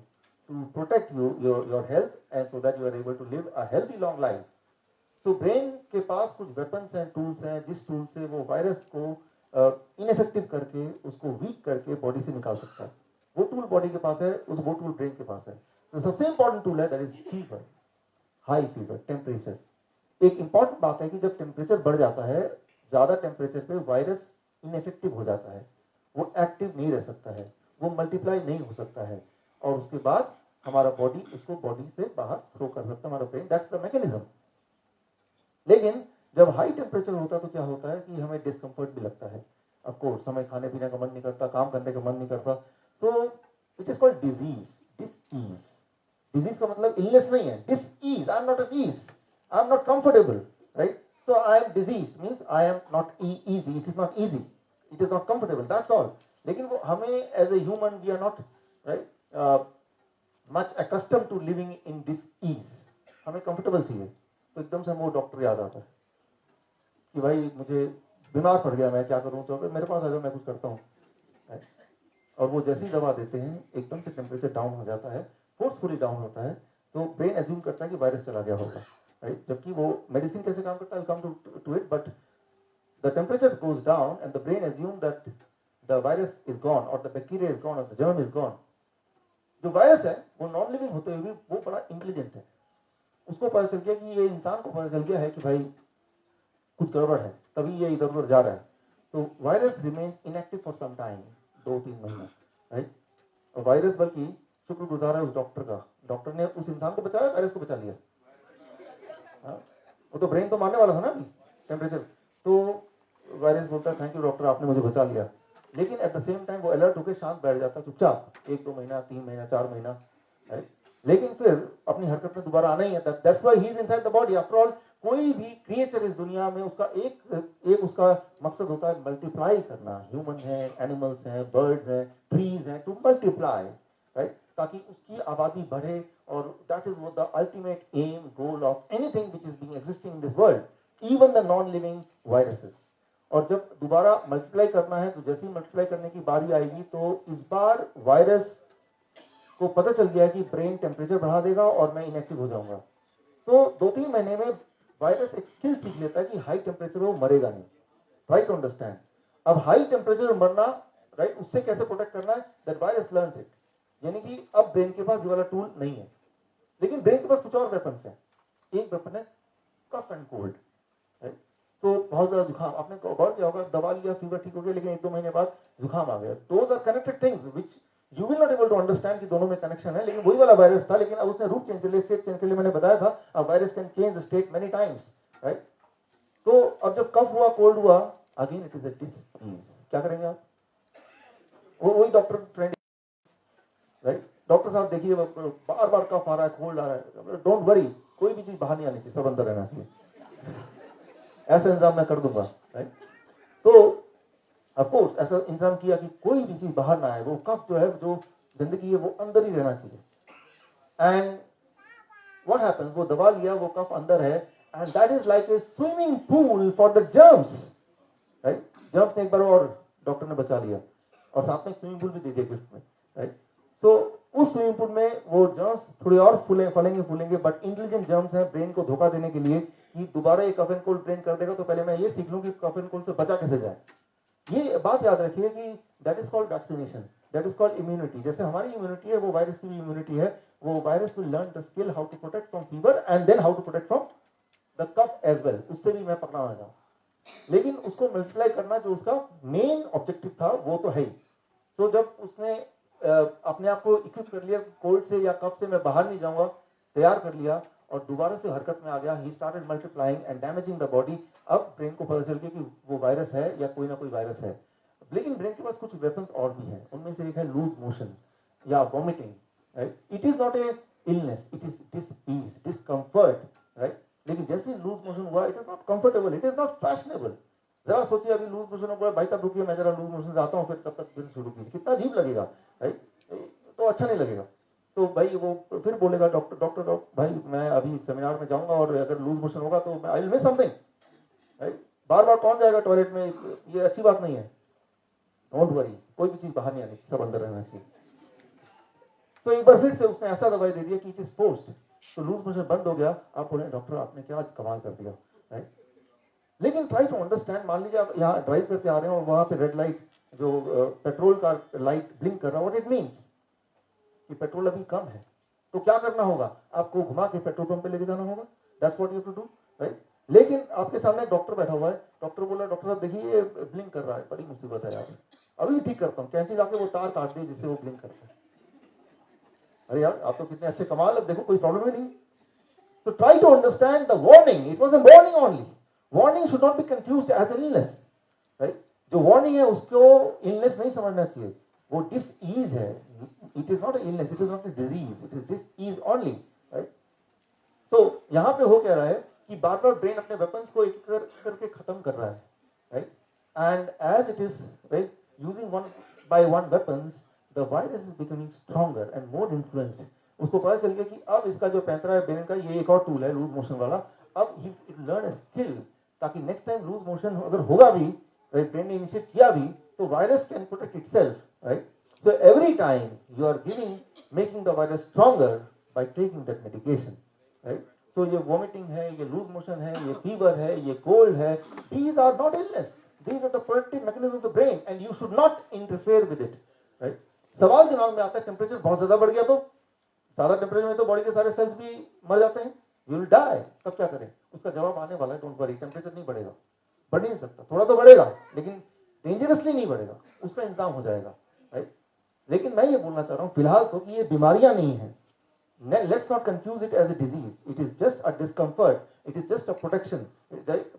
to protect you, your health, and so that you are able to live a healthy long life. तो ब्रेन के पास कुछ वेपन्स हैं, टूल्स हैं, जिस टूल से वो वायरस को इनफेक्टिव करके, उसको वीक करके बॉडी से निकाल सकता है। वो टूल बॉडी के पास है, वो टूल ब्रेन के पास है। तो सबसे इंपॉर्टेंट टूल है that is fever, high fever, temperature. एक इंपॉर्टेंट बात है कि जब टेम्परेचर बढ़ जाता है, ज्यादा टेम्परेचर पे वायरस इनफेक्टिव हो जाता है, वो एक्टिव नहीं रह सकता है, वो मल्टीप्लाई नहीं हो सकता है, और उसके बाद हमारा बॉडी उसको बॉडी से बाहर थ्रो कर सकता है, हमारा ब्रेन, दैट्स द मैकेनिज्म। लेकिन जब हाई टेम्परेचर होता है तो क्या होता है कि हमें डिस्कम्फर्ट भी लगता है, ऑफ कोर्स, हमें खाने पीने का मन नहीं करता, काम करने का मन नहीं करता। तो it is called disease, disease. Disease का मतलब इलनेस नहीं है, disease, I am not at ease, I am not comfortable, right? So I am disease means I am not easy, it is not easy, it is not comfortable, that's all. लेकिन वो हमें as a human we are not, right, much accustomed to living in dis-ease, हमें comfortable चाहिए। तो एकदम से वो doctor याद आता है कि भाई मुझे बीमार पड़ गया, मैं क्या करूं, तो मेरे पास आ जाओ, मैं कुछ करता हूँ। और वो जैसी दवा देते हैं, एकदम से टेम्परेचर डाउन हो जाता है, फोर्सफुली डाउन होता है, तो ब्रेन एज्यूम करता है कि वायरस चला गया होगा, राइट? जबकि वो मेडिसिन कैसे काम करता है, come to it, but the temperature goes down and the brain assume that the virus is gone, और द बैक्टीरिया इज गॉन, और द जर्म इज गॉन। जो वायरस है वो नॉन लिविंग होते हुए भी वो बड़ा इंटेलिजेंट है, उसको पता चल गया कि ये इंसान को पता चल गया है कि भाई कुछ गड़बड़ है, तभी ये इधर उधर जा रहा है। तो virus remains inactive for some time, 2-3 महीना, राइट? और वायरस बल्कि शुक्रगुजार है उस डॉक्टर का, डॉक्टर ने उस इंसान को बचाया, वायरस को बचा लिया। हाँ? वो तो ब्रेन तो मारने वाला था ना अभी, टेम्परेचर। तो वायरस बोलता है थैंक यू डॉक्टर, आपने मुझे बचा लिया। लेकिन एट द सेम टाइम वो अलर्ट होकर शांत बैठ जाता, चुपचाप, 1-2 महीना, 3 महीना, 4 महीना, राइट? लेकिन फिर अपनी हरकत में दोबारा आना ही है, that's why he is inside the body. After all, कोई भी क्रिएचर इस दुनिया में उसका एक उसका मकसद होता है मल्टीप्लाई करना। ह्यूमन है, एनिमल्स हैं, बर्ड्स हैं, ट्रीज हैं, टू मल्टीप्लाई, राइट? ताकि उसकी आबादी बढ़े, और that is the ultimate aim, goal of anything which is being existing in this world, even the non living viruses. और जब दोबारा मल्टीप्लाई करना है, तो जैसे ही मल्टीप्लाई करने की बारी आएगी, तो इस बार वायरस को पता चल गया कि ब्रेन टेम्परेचर बढ़ा देगा और मैं इनएक्टिव हो जाऊंगा। तो 2-3 महीने में वायरस एक स्किल सीख लेता है कि हाई टेम्परेचर वो मरेगा नहीं, राइट? To understand. अब हाई टेम्परेचर में मरना, राइट, उससे कैसे प्रोटेक्ट करना है, दैट वायरस लर्न्स इट। यानी कि अब ब्रेन के पास ये वाला टूल नहीं है, लेकिन ब्रेन के पास कुछ और वेपन्स हैं। एक वेपन है कफ एंड कोल्ड, राइट? तो बहुत ज्यादा जुकाम, आपने गौर किया होगा, दवा लिया, फीवर ठीक हो गया, लेकिन 1-2 महीने बाद जुकाम आ गया। Those are connected things which you will not able to understand कि दोनों में कनेक्शन है, लेकिन वही वाला वायरस था, लेकिन अब उसने रूप चेंज कर लिया, स्टेट चेंज कर लिया। मैंने बताया था a virus can change the state many times, right? तो अब जब कफ हुआ, कोल्ड हुआ, again it is a disease. क्या करेंगे आप? वही डॉक्टर फ्रेंड, राइट? डॉक्टर साहब देखिए, बार बार कफ आ रहा है, कोल्ड आ रहा है, डोंट वरी, कोई भी चीज बाहर नहीं आनी चाहिए, सब अंदर रहना चाहिए, ऐसा इंतजाम मैं कर दूंगा, राइट? तो ऑफ कोर्स ऐसा इंतजाम किया कि कोई भी चीज बाहर ना आए, वो कफ जो है, जो गंदगी है, वो अंदर ही रहना चाहिए। एंड व्हाट हैपेंस, वो दबा लिया, वो कफ अंदर है, and that is like a swimming pool for the germs, right? Germs ने एक बार और डॉक्टर ने बचा लिया, और साथ में स्विमिंग पूल भी दे दिया गिफ्ट में, राइट? सो उस स्विमिंग पूल में वो जर्म्स थोड़े और फूलेंगे, बट इंटेलिजेंट जर्म्स हैं ब्रेन को धोखा देने के लिए कि दोबारा ये कफ एंड कोल्ड ब्रेन कर देगा, तो पहले मैं ये सीख लूं कि कफ एंड कोल्ड से बचा कैसे जाए। ये बात याद रखिए कि that is called vaccination, that is called immunity. जैसे हमारी इम्यूनिटी है वो वायरस की भी इम्यूनिटी है। वो virus will learn the skill how to protect from fever and then how to protect from the cough as well. उससे भी मैं पकड़ाना चाहूँ, लेकिन उसको मल्टीप्लाई करना जो उसका मेन ऑब्जेक्टिव था वो तो है ही। तो जब उसने अपने आप को इक्विप कर लिया, कोल्ड से या कफ से मैं बाहर नहीं जाऊंगा, तैयार कर लिया और दोबारा से हरकत में आ गया, he started multiplying and damaging the body. अब ब्रेन को पता चल गया कि वो वायरस है या कोई ना कोई वायरस है। लेकिन ब्रेन के पास कुछ वेपन्स और भी हैं, उनमें से एक है लूज मोशन या vomiting, right. It is not a illness, it is disease, discomfort, right. लेकिन जैसे लूज मोशन हुआ, it is not comfortable, it is not fashionable. जरा सोचिए अभी लूज मोशन हो, भाई साहब रुकिए मैं जरा लूज मोशन से आता हूँ, फिर तब तक फिर शुरू कीजिए, कितना अजीब लगेगा, राइट। तो अच्छा नहीं लगेगा। तो भाई वो फिर बोलेगा डॉक्टर भाई मैं अभी सेमिनार में जाऊंगा और अगर लूज मोशन होगा तो I will miss something, right. बार बार कौन जाएगा टॉयलेट में, ये अच्छी बात नहीं है। डोंट वरी, कोई भी चीज बाहर नहीं आनी, सब अंदर रहना चाहिए। तो एक बार फिर से उसने ऐसा दवाई दे दिया कि इट इज फोर्स्ड, तो लूज मोशन बंद हो गया। आप बोले डॉक्टर आपने क्या कमाल कर दिया, राइट। लेकिन ट्राई टू अंडरस्टैंड, मान लीजिए आप यहाँ ड्राइव करके आ रहे हैं और वहां पे रेड लाइट जो पेट्रोल का लाइट ब्लिंक कर रहा है, व्हाट इट मींस कि पेट्रोल अभी कम है। तो क्या करना होगा, आपको घुमा के पेट्रोल पंप पे लेके जाना होगा, that's what you have to do, right. लेकिन आपके सामने डॉक्टर बैठा हुआ है, डॉक्टर बोला डॉक्टर साहब देखिए ये ब्लिंक कर रहा है, बड़ी मुसीबत है यार, अभी ठीक करता हूँ, कैंची जाके वो तार काट दे जिससे वो ब्लिंक करता है। अरे यार आप तो कितने अच्छे कमाल, अब देखो कोई प्रॉब्लम ही नहीं। So try to understand the warning. It was a warning only. Warning should not be confused as an illness, right? जो warning है उसको illness नहीं समझना चाहिए, वो disease है। It is not an illness, it is not a disease, it is disease only, right? So यहाँ पे हो क्या रहा है कि बार बार brain अपने weapons को एक करके खत्म कर रहा है, right? And as it is, right, using one by one weapons, the virus is becoming stronger and more influenced. उसको पता चल गया कि अब इसका जो पैंतरा है ब्रेन का, ये एक और टूल है लूज मोशन वाला। अब ही लर्न ए स्किल, ताकि नेक्स्ट टाइम लूज मोशन अगर होगा भी, राइट, ब्रेन ने इनिशिएट किया भी, तो virus can protect itself, right. So every time you are giving, making the virus stronger by taking that medication, right. सो ये वॉमिटिंग है, ये लूज मोशन है, ये फीवर है, ये कोल्ड है, these are not illness, these are the protective mechanism of the brain and you should not interfere with it, right. सवाल दिमाग में आता है टेम्परेचर बहुत ज्यादा बढ़ गया तो, सारा टेम्परेचर में तो बॉडी के सारे सेल्स भी मर जाते हैं, यू विल डाई, तब क्या करें। उसका जवाब आने वाला है, डोंट वरी, टेम्परेचर नहीं बढ़ेगा, बढ़ नहीं सकता, थोड़ा तो बढ़ेगा लेकिन डेंजरसली नहीं बढ़ेगा, उसका इंतजाम हो जाएगा, राइट। लेकिन मैं ये बोलना चाह रहा हूं फिलहाल तो कि ये बीमारियां नहीं है, let's not confuse it as a disease, it is just a discomfort, it is just a protection.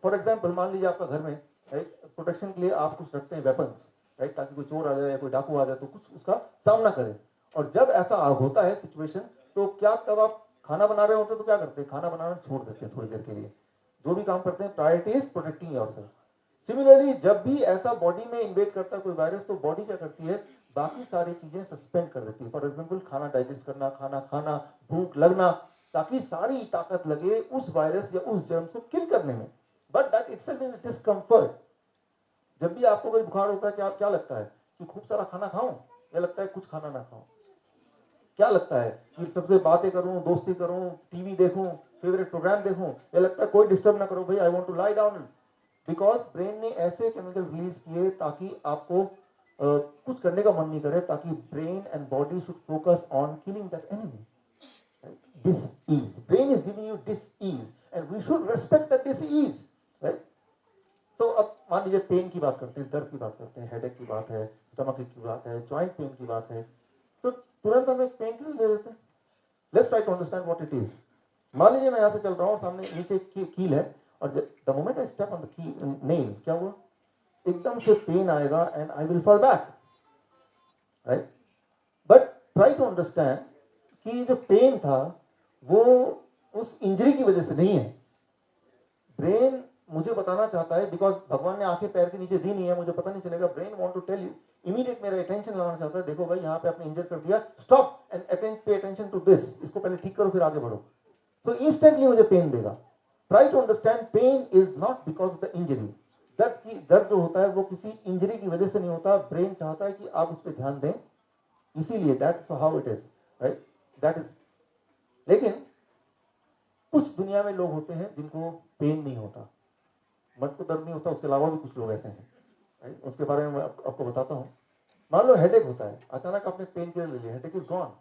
For example मान लीजिए आपका घर में, राइट, प्रोटेक्शन के लिए आप कुछ रखते हैं वेपन्स, राइट, ताकि कोई चोर आ जाए या कोई डाकू आ जाए तो कुछ उसका सामना करे। और जब ऐसा होता है सिचुएशन, तो क्या तब आप खाना बना रहे होते तो क्या करते हैं, खाना बनाना छोड़ देते हैं थोड़ी देर के लिए, जो भी काम करते हैं priority is protecting yourself. Similarly जब भी ऐसा बॉडी में इन्वेड करता है कोई वायरस, तो बॉडी क्या करती है, बाकी सारी चीजें सस्पेंड कर देती है। फॉर एग्जाम्पल खाना डाइजेस्ट करना, खाना खाना, भूख लगना, ताकि सारी ताकत लगे उस वायरस या उस जर्म को किल करने में। But that itself is discomfort. जब भी आपको कोई बुखार होता है, क्या लगता है कि खूब सारा खाना खाऊं, या लगता है कुछ खाना ना खाऊं, क्या लगता है कि सबसे बातें करूं, दोस्ती करूं, टीवी देखूं, फेवरेट प्रोग्राम देखूं, या लगता है कोई डिस्टर्ब ना करो भाई, I want to lie down. Because brain ने ऐसे केमिकल रिलीज किए ताकि आपको कुछ करने का मन नहीं करे, ताकि brain and body should focus on killing that enemy. Disease, brain is giving you disease and we should respect that disease, right. तो अब मान लीजिए पेन की बात करते हैं, दर्द की बात करते हैं, हेडेक की बात है, स्टमक की बात है, जॉइंट पेन की बात है, तो तुरंत हम एक पेन किलर ले लेते हैं। Let's try to understand what it is. मान लीजिए मैं यहां से चल रहा हूं, सामने नीचे कील है, और the moment I step on the की नेल, क्या हुआ, एकदम से पेन आएगा and I will fall back, right. But try to understand कि जो पेन था वो उस इंजरी की वजह से नहीं है। ब्रेन मुझे बताना चाहता है, बिकॉज भगवान ने आंखें पैर के नीचे दी नहीं है, मुझे पता नहीं चलेगा, brain want to tell you, immediate मेरा अटेंशन लाना चाहता है, देखो भाई यहाँ पे आपने इंजर कर दिया, stop and pay attention to this, इसको पहले ठीक करो फिर आगे बढ़ो। तो इंस्टेंटली मुझे पेन देगा। Try to understand, pain is not because of the injury. दर्द जो होता है वो किसी इंजरी की वजह से नहीं होता, ब्रेन चाहता है कि आप उस पर ध्यान दें, इसीलिए that's how it is, right, that is. लेकिन कुछ दुनिया में लोग होते हैं जिनको पेन नहीं होता, मत को दर्द नहीं होता, उसके अलावा भी कुछ लोग ऐसे हैं, राइट, उसके बारे में मैं आपको बताता हूँ। मान लो हेडेक होता है, अचानक आपने पेन किलर ले लिया, हेडेक इज गॉन,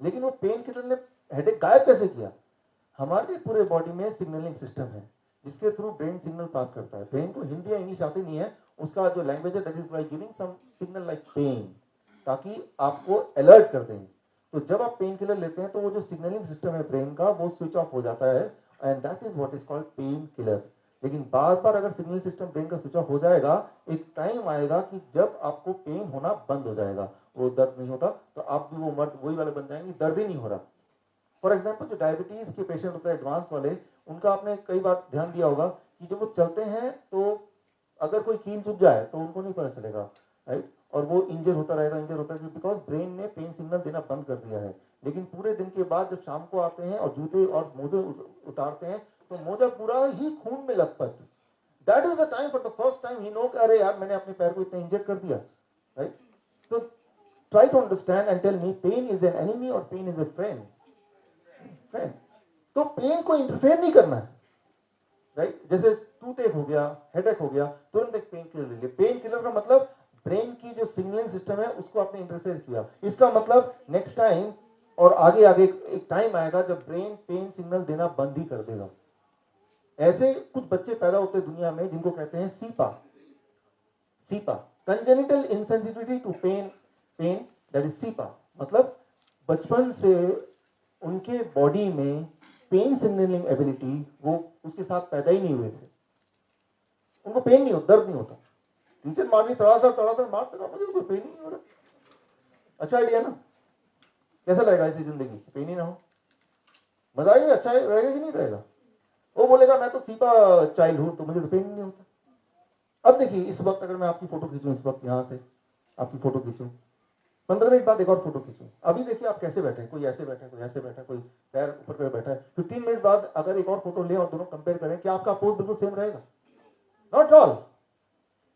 लेकिन वो पेन किलर ने हेडेक गायब कैसे किया? हमारे पूरे बॉडी में सिग्नलिंग सिस्टम है जिसके थ्रू ब्रेन सिग्नल पास करता है। ब्रेन को हिंदी या इंग्लिश आती नहीं है, उसका जो लैंग्वेज है that is by giving some signal like pain, ताकि आपको अलर्ट कर दें। तो जब आप पेन किलर लेते हैं तो वो जो सिग्नलिंग सिस्टम है ब्रेन का वो स्विच ऑफ हो जाता है, and that is what is called pain killer. लेकिन बार बार अगर सिग्नल सिस्टम ब्रेन का स्विच ऑफ हो जाएगा, एक टाइम आएगा कि जब आपको पेन होना बंद हो जाएगा, वो दर्द नहीं होता, तो आप भी वो मर्द वही वाले बन जाएंगे, दर्द ही नहीं हो रहा। फॉर एग्जाम्पल जो डायबिटीज के पेशेंट होते हैं एडवांस वाले, उनका आपने कई बार ध्यान दिया होगा कि जब वो चलते हैं तो अगर कोई कील चुभ जाए तो उनको नहीं पता चलेगा, राइट, और वो इंजर होता रहेगा, बिकॉज ब्रेन ने पेन सिग्नल देना बंद कर दिया है। लेकिन पूरे दिन के बाद जब शाम को आते हैं और जूते और मोजे उतारते हैं तो मोजा पूरा ही खून में लथपथ। That is the time for the first time ही नो, अरे यार मैंने अपने पैर को इतना इंजर कर दिया, राइट। तो try to understand and tell me, pain is an enemy और pain is a friend? Friend. तो पेन को इंटरफेयर नहीं करना है, राइट। जैसे टूथ एक हो गया, हेडेक हो गया, तुरंत एक पेन किलर ले लिया। पेन किलर का मतलब ब्रेन की जो सिग्नलिंग सिस्टम है उसको आपने इंटरफेयर किया। इसका मतलब नेक्स्ट टाइम और आगे आगे एक टाइम आएगा जब ब्रेन पेन सिग्नल देना बंद ही कर देगा। ऐसे कुछ बच्चे पैदा होते हैं दुनिया में जिनको कहते हैं CIPA. CIPA, congenital insensitivity to pain, pain that is CIPA. मतलब बचपन से उनके बॉडी में पेन सिग्नलिंग एबिलिटी वो उसके साथ पैदा ही नहीं हुए थे, उनको पेन नहीं होता, दर्द नहीं होता। टीचर मार ली तड़ातड़ मारते रहो, मुझे तो कोई पेन ही नहीं हो रहा। अच्छा आइडिया ना? कैसा लगेगा ऐसी जिंदगी, पेन ही ना हो? मजा आएगा? अच्छा रहेगा कि नहीं रहेगा? वो बोलेगा मैं तो सीपा चाइल्ड हूं तो मुझे तो पेन ही नहीं होता। अब देखिए इस वक्त अगर मैं आपकी फोटो खींचूं, इस वक्त यहां से आपकी फोटो खींचूं, 15 मिनट बाद एक और फोटो खींचूं, अभी देखिए आप कैसे बैठे हैं, कोई ऐसे बैठा है, कोई ऐसे बैठा है, कोई पैर ऊपर पे बैठा है। 15 मिनट बाद अगर एक और फोटो लें और दोनों कंपेयर करें, क्या आपका पोज बिल्कुल सेम रहेगा? Not all.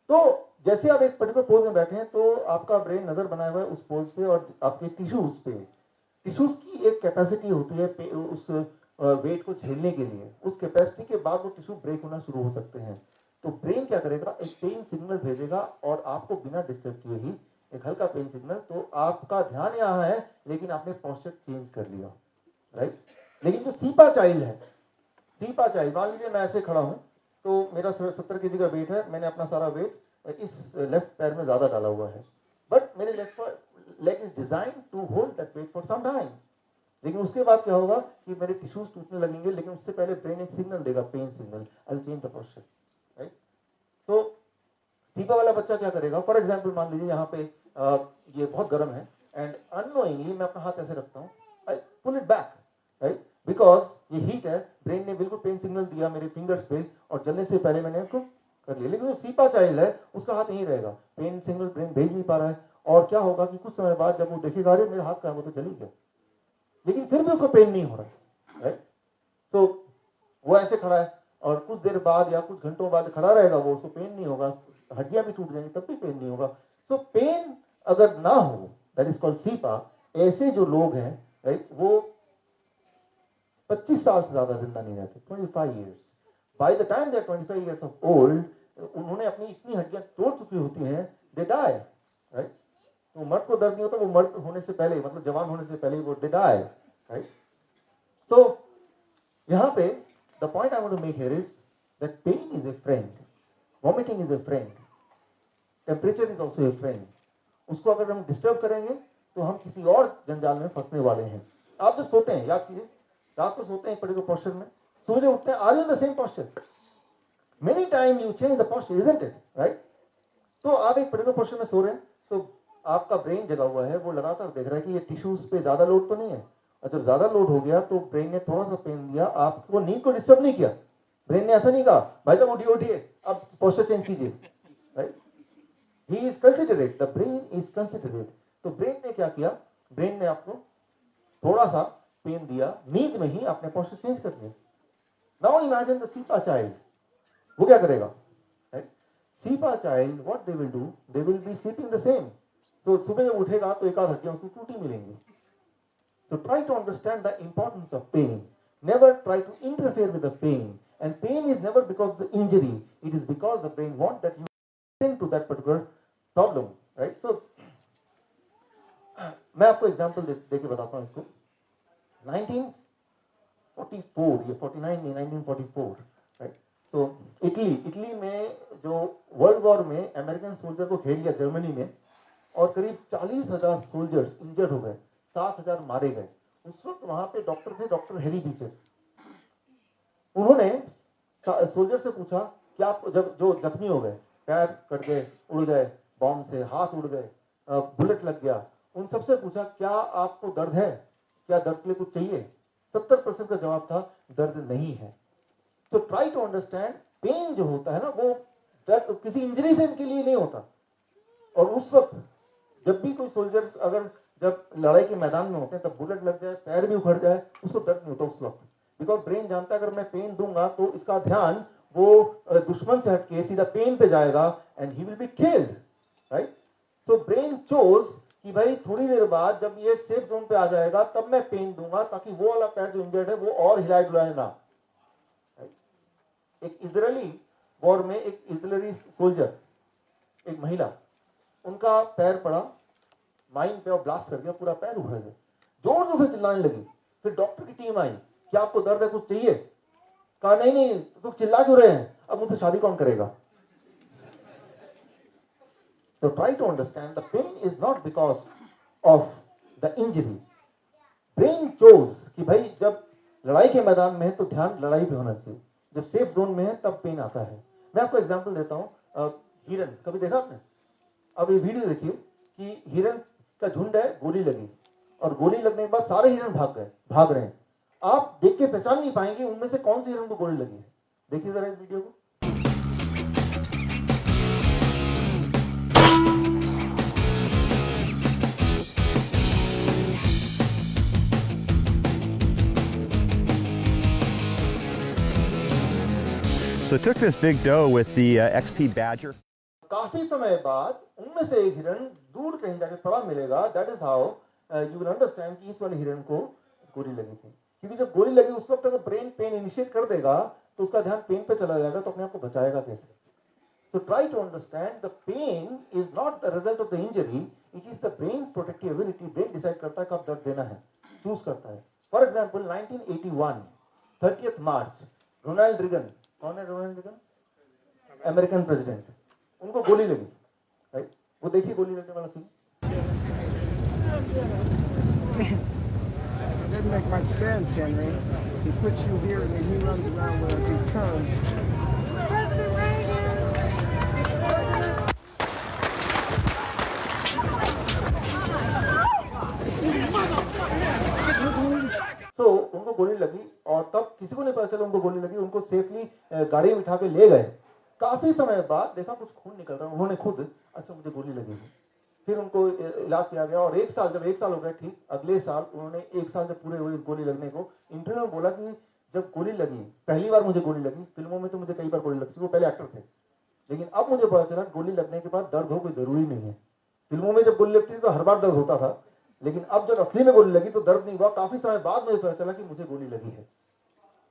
तो जैसे आप एक पर्टिकुलर पोज में बैठे हैं तो आपका ब्रेन नजर बनाया हुआ है उस पोज पे और आपके टिश्यूज पे। टिश्यूज की एक कैपेसिटी होती है उस वेट को झेलने के लिए, उस कैपेसिटी के बाद वो टिश्यू ब्रेक होना शुरू हो सकते हैं। तो ब्रेन क्या करेगा, एक पेन सिग्नल भेजेगा और आपको बिना डिस्टर्ब किए ही एक हल्का पेन सिग्नल, तो आपका ध्यान यहाँ है लेकिन आपने पोस्चर चेंज कर लिया, राइट। लेकिन जो सीपा चाइल्ड है, सीपा चाइल्ड, मान लीजिए मैं ऐसे खड़ा हूं तो मेरा 70 kg का वेट है, मैंने अपना सारा वेट इस लेफ्ट पैर में ज्यादा डाला हुआ है, बट मेरे left leg is design to hold that weight for some time. लेकिन उसके बाद क्या होगा कि मेरे टिश्यूज टूटने लगेंगे, लेकिन उससे पहले ब्रेन एक सिग्नल देगा, pen signal, I will change the posture, right. तो सीपा वाला बच्चा क्या करेगा, फॉर एग्जाम्पल मान लीजिए यहाँ पे ये बहुत गर्म है एंड अननोइंगली मैं अपना हाथ ऐसे रखता हूँ, I pull it back, right, because ये हीट है, ब्रेन ने बिल्कुल पेन सिग्नल दिया मेरे फिंगर्स पे और जलने से पहले मैंने इसको कर लिया। लेकिन जो सीपा चाइल्ड है उसका हाथ यहीं रहेगा, पेन सिग्नल ब्रेन भेज नहीं पा रहा है, और क्या होगा कि कुछ समय बाद जब वो देखेगा अरे मेरा हाथ का वो तो जल ही गया, लेकिन फिर भी उसको पेन नहीं हो रहा है, राइट। तो वो ऐसे खड़ा है और कुछ देर बाद या कुछ घंटों बाद खड़ा रहेगा, वो उसको पेन नहीं होगा, हड्डियां भी टूट जाएंगी तब भी पेन नहीं होगा। तो पेन अगर ना हो, दैट इज कॉल्ड सीपा। ऐसे जो लोग हैं, राइट, वो 25 साल से ज्यादा जिंदा नहीं रहते, 25 years. By the time they are 25 years of old, उन्होंने अपनी इतनी हड्डियां तोड़ चुकी होती हैं, दे डाई, राइट। तो मर्द को दर्द नहीं होता, वो मर्द होने से पहले, मतलब जवान होने से पहले वो दे डाई, राइट। तो यहाँ पे the point I want to make here is that pain is a friend, vomiting is a friend, temperature is also a friend. उसको अगर हम डिस्टर्ब करेंगे तो हम किसी और जंजाल में फंसने वाले हैं। आप जब सोते हैं, याद कीजिए, रात को सोते हैं पर्टिकुलर पोस्चर में, सुबह जब उठते हैं are you in the same posture? Many time you change the posture, isn't it, right. तो आप एक पर्टिकुलर पोस्चर में सो रहे हैं तो आपका ब्रेन जगा हुआ है, वो लगातार देख रहा है कि ये टिश्यूज पे ज्यादा लोड तो नहीं है, और जब ज्यादा लोड हो गया तो ब्रेन ने थोड़ा सा पेन दिया, आपको नींद को डिस्टर्ब नहीं किया। ब्रेन ने ऐसा नहीं कहा भाई साहब उठिए उठिए अब पोस्चर चेंज कीजिए, right. He is considerate, the brain is considerate. तो ब्रेन ने क्या किया, ब्रेन ने आपको थोड़ा सा पेन दिया, नींद में ही आपने पोस्चर चेंज कर दिया। Now imagine the cepa child, वो क्या करेगा, right. Cepa child what they will do, they will be sleeping the same. तो सुबह जब उठेगा तो एक आध हड्डियां उसको टूटी मिलेंगी। So try to understand the importance of pain. Never try to interfere with the pain. And pain is never because of the injury. It is because the brain wants that you to that particular problem, right? So मैं आपको example दे के बताता हूँ इसको. 1944 या 49 में 1944, right? So Italy में जो वर्ल्ड वॉर में अमेरिकन सोल्जर को घेर लिया जर्मनी में, और करीब 40,000 सोल्जर्स इंजर्ड हो गए, 7,000 मारे गए. उस वक्त वहां पे डॉक्टर थे, डॉक्टर हेरी बीचर. उन्होंने सोल्जर से पूछा कि आप जब जो जख्मी हो गए, पैर कट गए, उड़ गए बॉम्ब से, हाथ उड़ गए, बुलेट लग गया, उन सबसे पूछा क्या आपको दर्द है, क्या दर्द के लिए कुछ चाहिए? 70% का जवाब था दर्द नहीं है. तो ट्राई टू अंडरस्टैंड, पेन जो होता है ना वो दर्द किसी इंजरी से इनके लिए नहीं होता. और उस वक्त जब भी कोई सोल्जर्स अगर जब लड़ाई के मैदान में होते हैं तब बुलेट लग जाए, पैर भी उखड़ जाए, उसको दर्द नहीं होता उस वक्त, बिकॉज ब्रेन जानता है अगर मैं पेन दूंगा तो इसका ध्यान वो दुश्मन से हटके सीधा पेन पे जाएगा and he will be killed, right? So brain chose कि भाई थोड़ी देर बाद जब ये सेफ जोन पे आ जाएगा तब मैं पेन दूंगा, ताकि वो वाला पैर जो इंजर्ड है वो और हिलाए डुलाए ना. एक इजरायली वॉर में एक इजरायली सोल्जर, एक महिला, उनका पैर पड़ा माइन पे और ब्लास्ट कर गया, पूरा पैर उखड़ गया, जोर जोर से चिल्लाने लगी. फिर डॉक्टर की टीम आई, क्या आपको दर्द है, कुछ चाहिए? कहा नहीं तुम चिल्ला क्यों रहे हैं, अब मुझसे शादी कौन करेगा? So try to understand the pain is not because of the injury. Brain chose कि भाई जब लड़ाई के मैदान में है तो ध्यान लड़ाई पे होना चाहिए, जब सेफ जोन में है तब पेन आता है. मैं आपको एग्जांपल देता हूँ. हिरन कभी देखा आपने? अब ये वीडियो देखिए कि हिरन का झुंड है, गोली लगी, और गोली लगने के बाद सारे हिरन भाग रहे हैं. आप देख के पहचान नहीं पाएंगे उनमें से कौन सी हिरन को गोली लगी है. देखिए जरा इस वीडियो को. So it took this big doe with the XP Badger. काफी समय बाद उनमें से एक हिरन दूर कहीं जाके पड़ा मिलेगा. That is how you will understand कि इस वाले हिरन को गोली लगी थी. क्योंकि जब गोली लगी उस वक्त अगर ब्रेन पेन इनिशिएट कर देगा तो उसका ध्यान पेन पे चला जाएगा, तो अपने आप को बचाएगा कैसे? So try to understand the pain is not the result of the injury, it is the brain's protective ability. brain decide करता है कब दर्द देना है, चूज करता है. For example 1981 30th March, Ronald Reagan, कौन है रोनाल्ड रिगन? American president. उनको गोली लगी, राइट? वो देखिए गोली लगने वाला scene. It doesn't make much sense, Henry. He puts you here and then he runs around with a big gun. So उनको गोली लगी और तब किसी को नहीं पता चला उनको गोली लगी. उनको सेफली गाड़ी में बिठा के ले गए. काफी समय बाद देखा कुछ खून निकल रहा है. उन्होंने खुद अच्छा मुझे गोली लगी है. फिर उनको इलाज किया गया और जब एक साल हो गया ठीक, अगले साल उन्होंने एक साल जब पूरे हुए इस गोली लगने को, इंटरव्यू में बोला कि जब गोली लगी, पहली बार मुझे गोली लगी, फिल्मों में तो मुझे कई बार गोली लगती, वो पहले एक्टर थे, लेकिन अब मुझे पता चला गोली लगने के बाद दर्द हो कोई जरूरी नहीं है. फिल्मों में जब गोली लगती थी तो हर बार दर्द होता था, लेकिन अब जब असली में गोली लगी तो दर्द नहीं हुआ. काफी समय बाद मुझे पता चला कि मुझे गोली लगी है.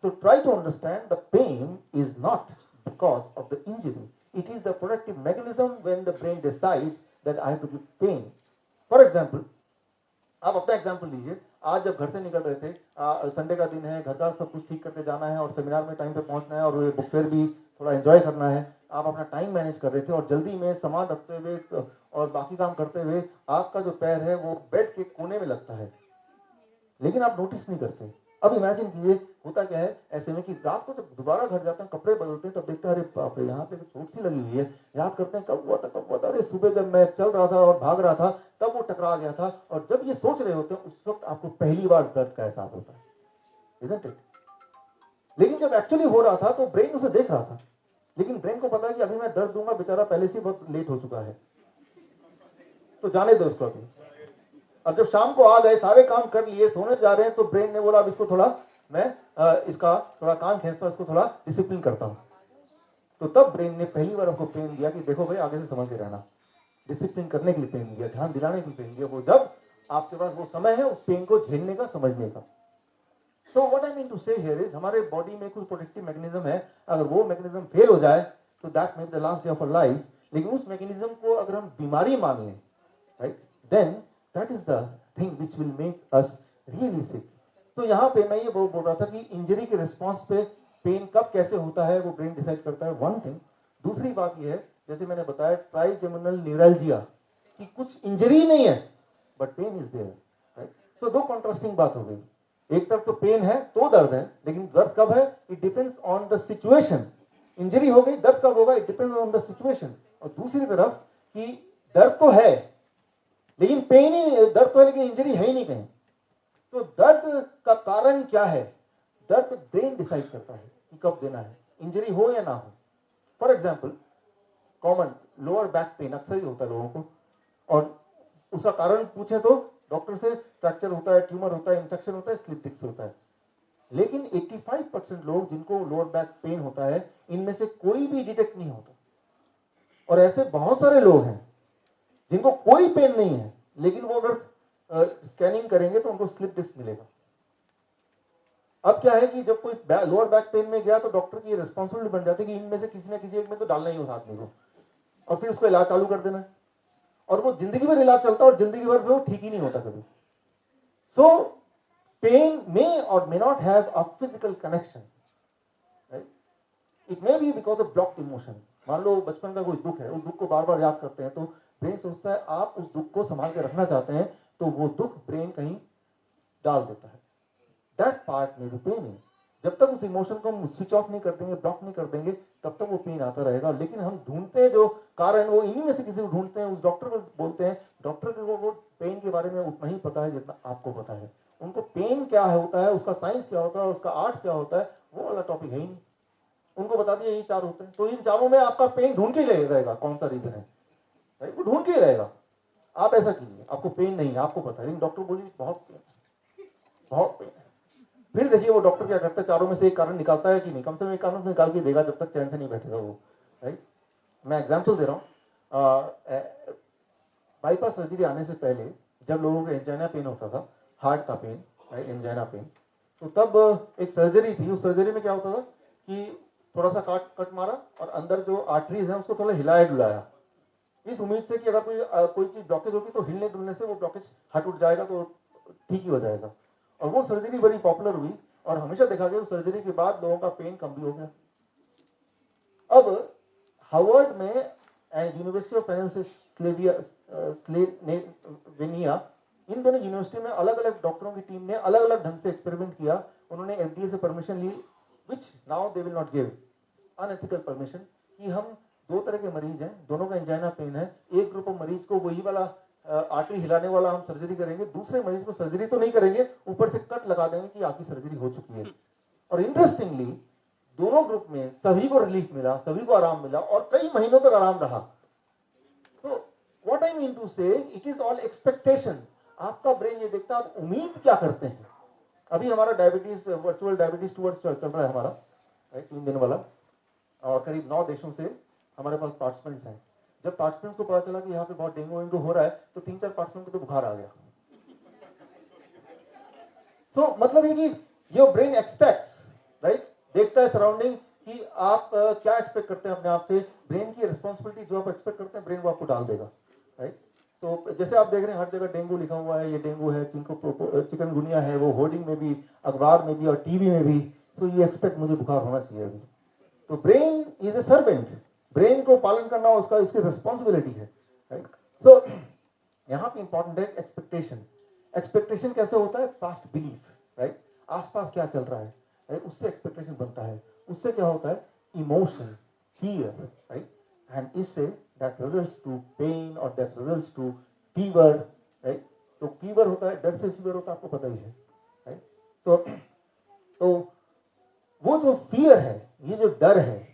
So try to understand the pain is not because of the injury. It is the protective mechanism when the brain decides that I have to give pain. For example, आप अपना एग्जाम्पल लीजिए. आज जब घर से निकल रहे थे, संडे का दिन है, घर का सब कुछ ठीक करके जाना है और सेमिनार में टाइम पे पहुंचना है और बुक फेयर भी थोड़ा एंजॉय करना है. आप अपना टाइम मैनेज कर रहे थे और जल्दी में सामान रखते हुए और बाकी काम करते हुए आपका जो पैर है वो बेड के कोने में लगता है, लेकिन आप नोटिस नहीं करते. अब इमेजिन कीजिए होता क्या है ऐसे में कि रात को जब दोबारा घर जाते हैं, कपड़े बदलते हैं, तब देखते हैं अरे बाप रे यहाँ पे चोट सी लगी हुई है. याद करते हैं कब हुआ था, अरे सुबह जब मैं चल रहा था और भाग रहा था तब वो टकरा गया था. और जब ये सोच रहे होते हैं उस वक्त आपको पहली बार दर्द का एहसास होता है, isn't it? लेकिन जब एक्चुअली हो रहा था तो ब्रेन उसे देख रहा था, लेकिन ब्रेन को पता है कि अभी मैं दर्द दूंगा, बेचारा पहले से बहुत लेट हो चुका है, तो जाने दो उसको अभी. अब जब शाम को आ गए, सारे काम कर लिए, सोने जा रहे हैं, तो ब्रेन ने बोला अब इसको थोड़ा मैं इसका थोड़ा काम खींचता हूं, इसको थोड़ा डिसिप्लिन करता हूं. तो तब ब्रेन ने पहली बार आपको पेन दिया कि देखो भाई आगे से समझ के रहना. डिसिप्लिन करने के लिए पेन दिया, ध्यान दिलाने के लिए पेन दिया, वो जब आपके पास वो समय है उस पेन को झेलने का, समझने का. So what I mean to say here is हमारे बॉडी में कुछ प्रोटेक्टिव मैकेनिज्म है. अगर वो मैकेनिज्म फेल हो जाए तो that may be the last day of our life. लेकिन उस मैकेनिज्म को अगर हम बीमारी मान लें, right, then that is the thing which will make us really sick. तो यहाँ पे मैं ये बोल रहा था कि इंजरी के रिस्पॉन्स पे पेन कब कैसे होता है वो ब्रेन डिसाइड करता है, वन थिंग। दूसरी बात ये है, जैसे मैंने बताया ट्राइजेमिनल न्यूरल्जिया, कि कुछ इंजरी नहीं है but pain is there, right. So दो कॉन्ट्रास्टिंग बात हो गई, एक तरफ तो पेन है तो दर्द है, लेकिन दर्द कब है, it depends on the situation. Injury हो गई, दर्द कब होगा, it depends on the situation. और दूसरी तरफ कि दर्द तो है लेकिन पेन ही, दर्द तो है लेकिन इंजरी है ही नहीं कहीं। तो दर्द का कारण क्या है, दर्द ब्रेन डिसाइड करता है कि कब देना है, इंजरी हो या ना हो। For example common lower back pain अक्सर ही होता है लोगों को, और उसका कारण पूछे तो डॉक्टर से फ्रैक्चर होता है, ट्यूमर होता है, इंफेक्शन होता है, स्लिप डिस्क होता है। लेकिन 85% लोग जिनको लोअर बैक पेन होता है, इनमें से कोई भी डिटेक्ट नहीं होता। और ऐसे बहुत सारे लोग हैं जिनको कोई पेन नहीं है, लेकिन वो अगर स्कैनिंग करेंगे तो उनको स्लिप डिस्क मिलेगा। अब क्या है कि जब कोई लोअर बैक पेन में गया तो डॉक्टर की रिस्पॉन्सिबिलिटी बन जाती है कि इनमें से किसी ना किसी एक में तो डालना ही उस आदमी को, और फिर उसको इलाज चालू कर देना है। और वो जिंदगी भर इलाज चलता है और जिंदगी भर वो ठीक ही नहीं होता कभी। सो पेन मे और may not have a physical connection, right. It may be because of blocked emotion. मान लो बचपन का कोई दुख है, उस दुख को बार बार याद करते हैं तो ब्रेन सोचता है आप उस दुख को संभाल के रखना चाहते हैं, तो वो दुख ब्रेन कहीं डाल देता है। दैट पार्ट में भी पेन है। जब तक उस इमोशन को हम स्विच ऑफ नहीं कर देंगे, ब्लॉक नहीं कर देंगे, तब तक वो पेन आता रहेगा। लेकिन हम ढूंढते हैं जो कारण, वो इन्हीं में से किसी को ढूंढते हैं, उस डॉक्टर को बोलते हैं। डॉक्टर को वो पेन के बारे में उतना ही पता है जितना आपको पता है। उनको पेन क्या होता है, उसका साइंस क्या होता है, उसका आर्ट्स क्या होता है, वो वाला टॉपिक है ही नहीं। उनको बता दिया यही चार होते हैं, तो इन चारों में आपका पेन ढूंढ के ही रहेगा कौन सा रीजन है, राइट, वो ढूंढ के ही रहेगा। आप ऐसा कीजिए, आपको पेन नहीं है, आपको पता है, लेकिन डॉक्टर बोलिए बहुत पेन, बहुत पेन। फिर देखिए वो डॉक्टर क्या करता है, चारों में से एक कारण निकालता है कि नहीं, कम से कम एक कारण निकाल के देगा, जब तक चैन से नहीं बैठेगा वो, राइट। मैं एग्जाम्पल दे रहा हूँ, बाईपास सर्जरी आने से पहले जब लोगों को एंजाइना पेन होता था, हार्ट का पेन, राइट, एंजाइना पेन, तो तब एक सर्जरी थी। उस सर्जरी में क्या होता था कि थोड़ा सा कट मारा और अंदर जो आर्टरीज है उसको थोड़ा हिलाया डुलाया, इस उम्मीद से कि अगर कोई चीज ब्लॉकेज होगी तो हिलने डुलने से वो ब्लॉकेज हट उठ जाएगा, तो ठीक ही हो जाएगा। और वो सर्जरी बड़ी पॉपुलर हुई और हमेशा देखा गया उस सर्जरी के बाद लोगों का पेन कम भी हो गया। अब हार्वर्ड में एंड यूनिवर्सिटी ऑफ पेनिसिल्वेनिया, इन दोनों यूनिवर्सिटी में अलग अलग डॉक्टरों की टीम ने अलग अलग ढंग से एक्सपेरिमेंट किया। उन्होंने एफडीए से परमिशन ली, which now they will not give, unethical permission, कि हम दो तरह के मरीज हैं, दोनों का एंजाइना पेन है, एक ग्रुप ऑफ मरीज को वही वाला आर्टरी हिलाने वाला हम सर्जरी करेंगे, दूसरे मरीज को सर्जरी तो नहीं करेंगे, ऊपर से कट लगा देंगे कि आपकी सर्जरी हो चुकी है। और इंटरेस्टिंगली दोनों ग्रुप में सभी को रिलीफ मिला, सभी को आराम मिला और कई महीनों तक आराम रहा। तो व्हाट आई मीन टू से, इट इज ऑल एक्सपेक्टेशन। आपका ब्रेन ये देखता है आप उम्मीद क्या करते हैं। अभी हमारा डायबिटीज, वर्चुअल डायबिटीज टूवर्ड्स चल रहा है हमारा, 3 दिन वाला, और करीब 9 देशों से हमारे पास पार्टिसिपेंट्स हैं। जब पार्टिसिपेंट्स को पता चला कि यहाँ पे बहुत डेंगू हो रहा है, तो 3-4 पार्टिसिपेंट को तो बुखार आ गया। तो मतलब ये कि योर ब्रेन एक्सपेक्ट्स, राइट, देखता है सराउंडिंग कि आप क्या एक्सपेक्ट करते हैं अपने आप से। ब्रेन की रिस्पॉन्सिबिलिटी जो आप एक्सपेक्ट करते हैं, ब्रेन वो आपको डाल देगा, राइट। तो जैसे आप देख रहे हैं हर जगह डेंगू लिखा हुआ है, ये डेंगू है, चिकनगुनिया है, वो होर्डिंग में भी, अखबार में भी और टीवी में भी। तो ये एक्सपेक्ट मुझे बुखार होना चाहिए अभी। तो brain is a servant, brain को पालन करना उसका, इसकी रिस्पॉन्सिबिलिटी है, राइट। सो यहाँ पे इंपॉर्टेंट है एक्सपेक्टेशन। एक्सपेक्टेशन कैसे होता है, पास्ट बिलीफ, राइट, आसपास क्या चल रहा है, राइट, उससे एक्सपेक्टेशन बनता है। उससे क्या होता है, इमोशन, फियर, राइट, एंड इससे दैट रिजल्ट्स टू पेन और that results to fever, right. तो फीवर होता है, डर से फीवर होता है, आपको पता ही है, राइट। तो वो जो फियर है, ये जो डर है,